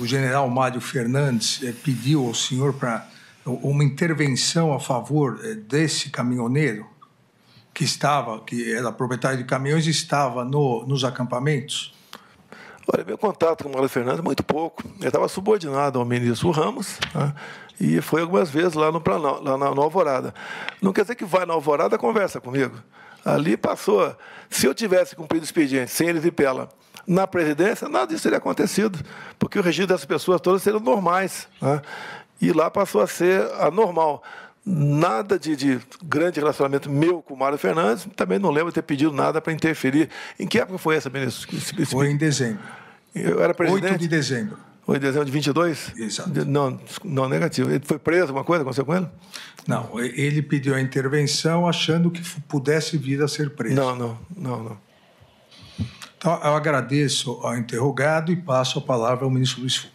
general Mário Fernandes pediu ao senhor para uma intervenção a favor desse caminhoneiro que era proprietário de caminhões e estava nos acampamentos? Olha, meu contato com o Mário Fernandes é muito pouco. Ele estava subordinado ao ministro Ramos, né? E foi algumas vezes lá na Alvorada. Não quer dizer que vai na Alvorada conversa comigo. Ali passou. Se eu tivesse cumprido o expediente sem ele vipela na presidência, nada disso teria acontecido, porque o registro dessas pessoas todas seriam normais, né? E lá passou a ser anormal. Nada de grande relacionamento meu com o Mário Fernandes, também não lembro de ter pedido nada para interferir. Em que época foi essa, ministro? Foi em dezembro. Eu era presidente? 8 de dezembro. 8 de dezembro de 22? Exato. Não, negativo. Ele foi preso, alguma coisa aconteceu com ele? Não, ele pediu a intervenção achando que pudesse vir a ser preso. Não. Então, eu agradeço ao interrogado e passo a palavra ao ministro Luiz Fux.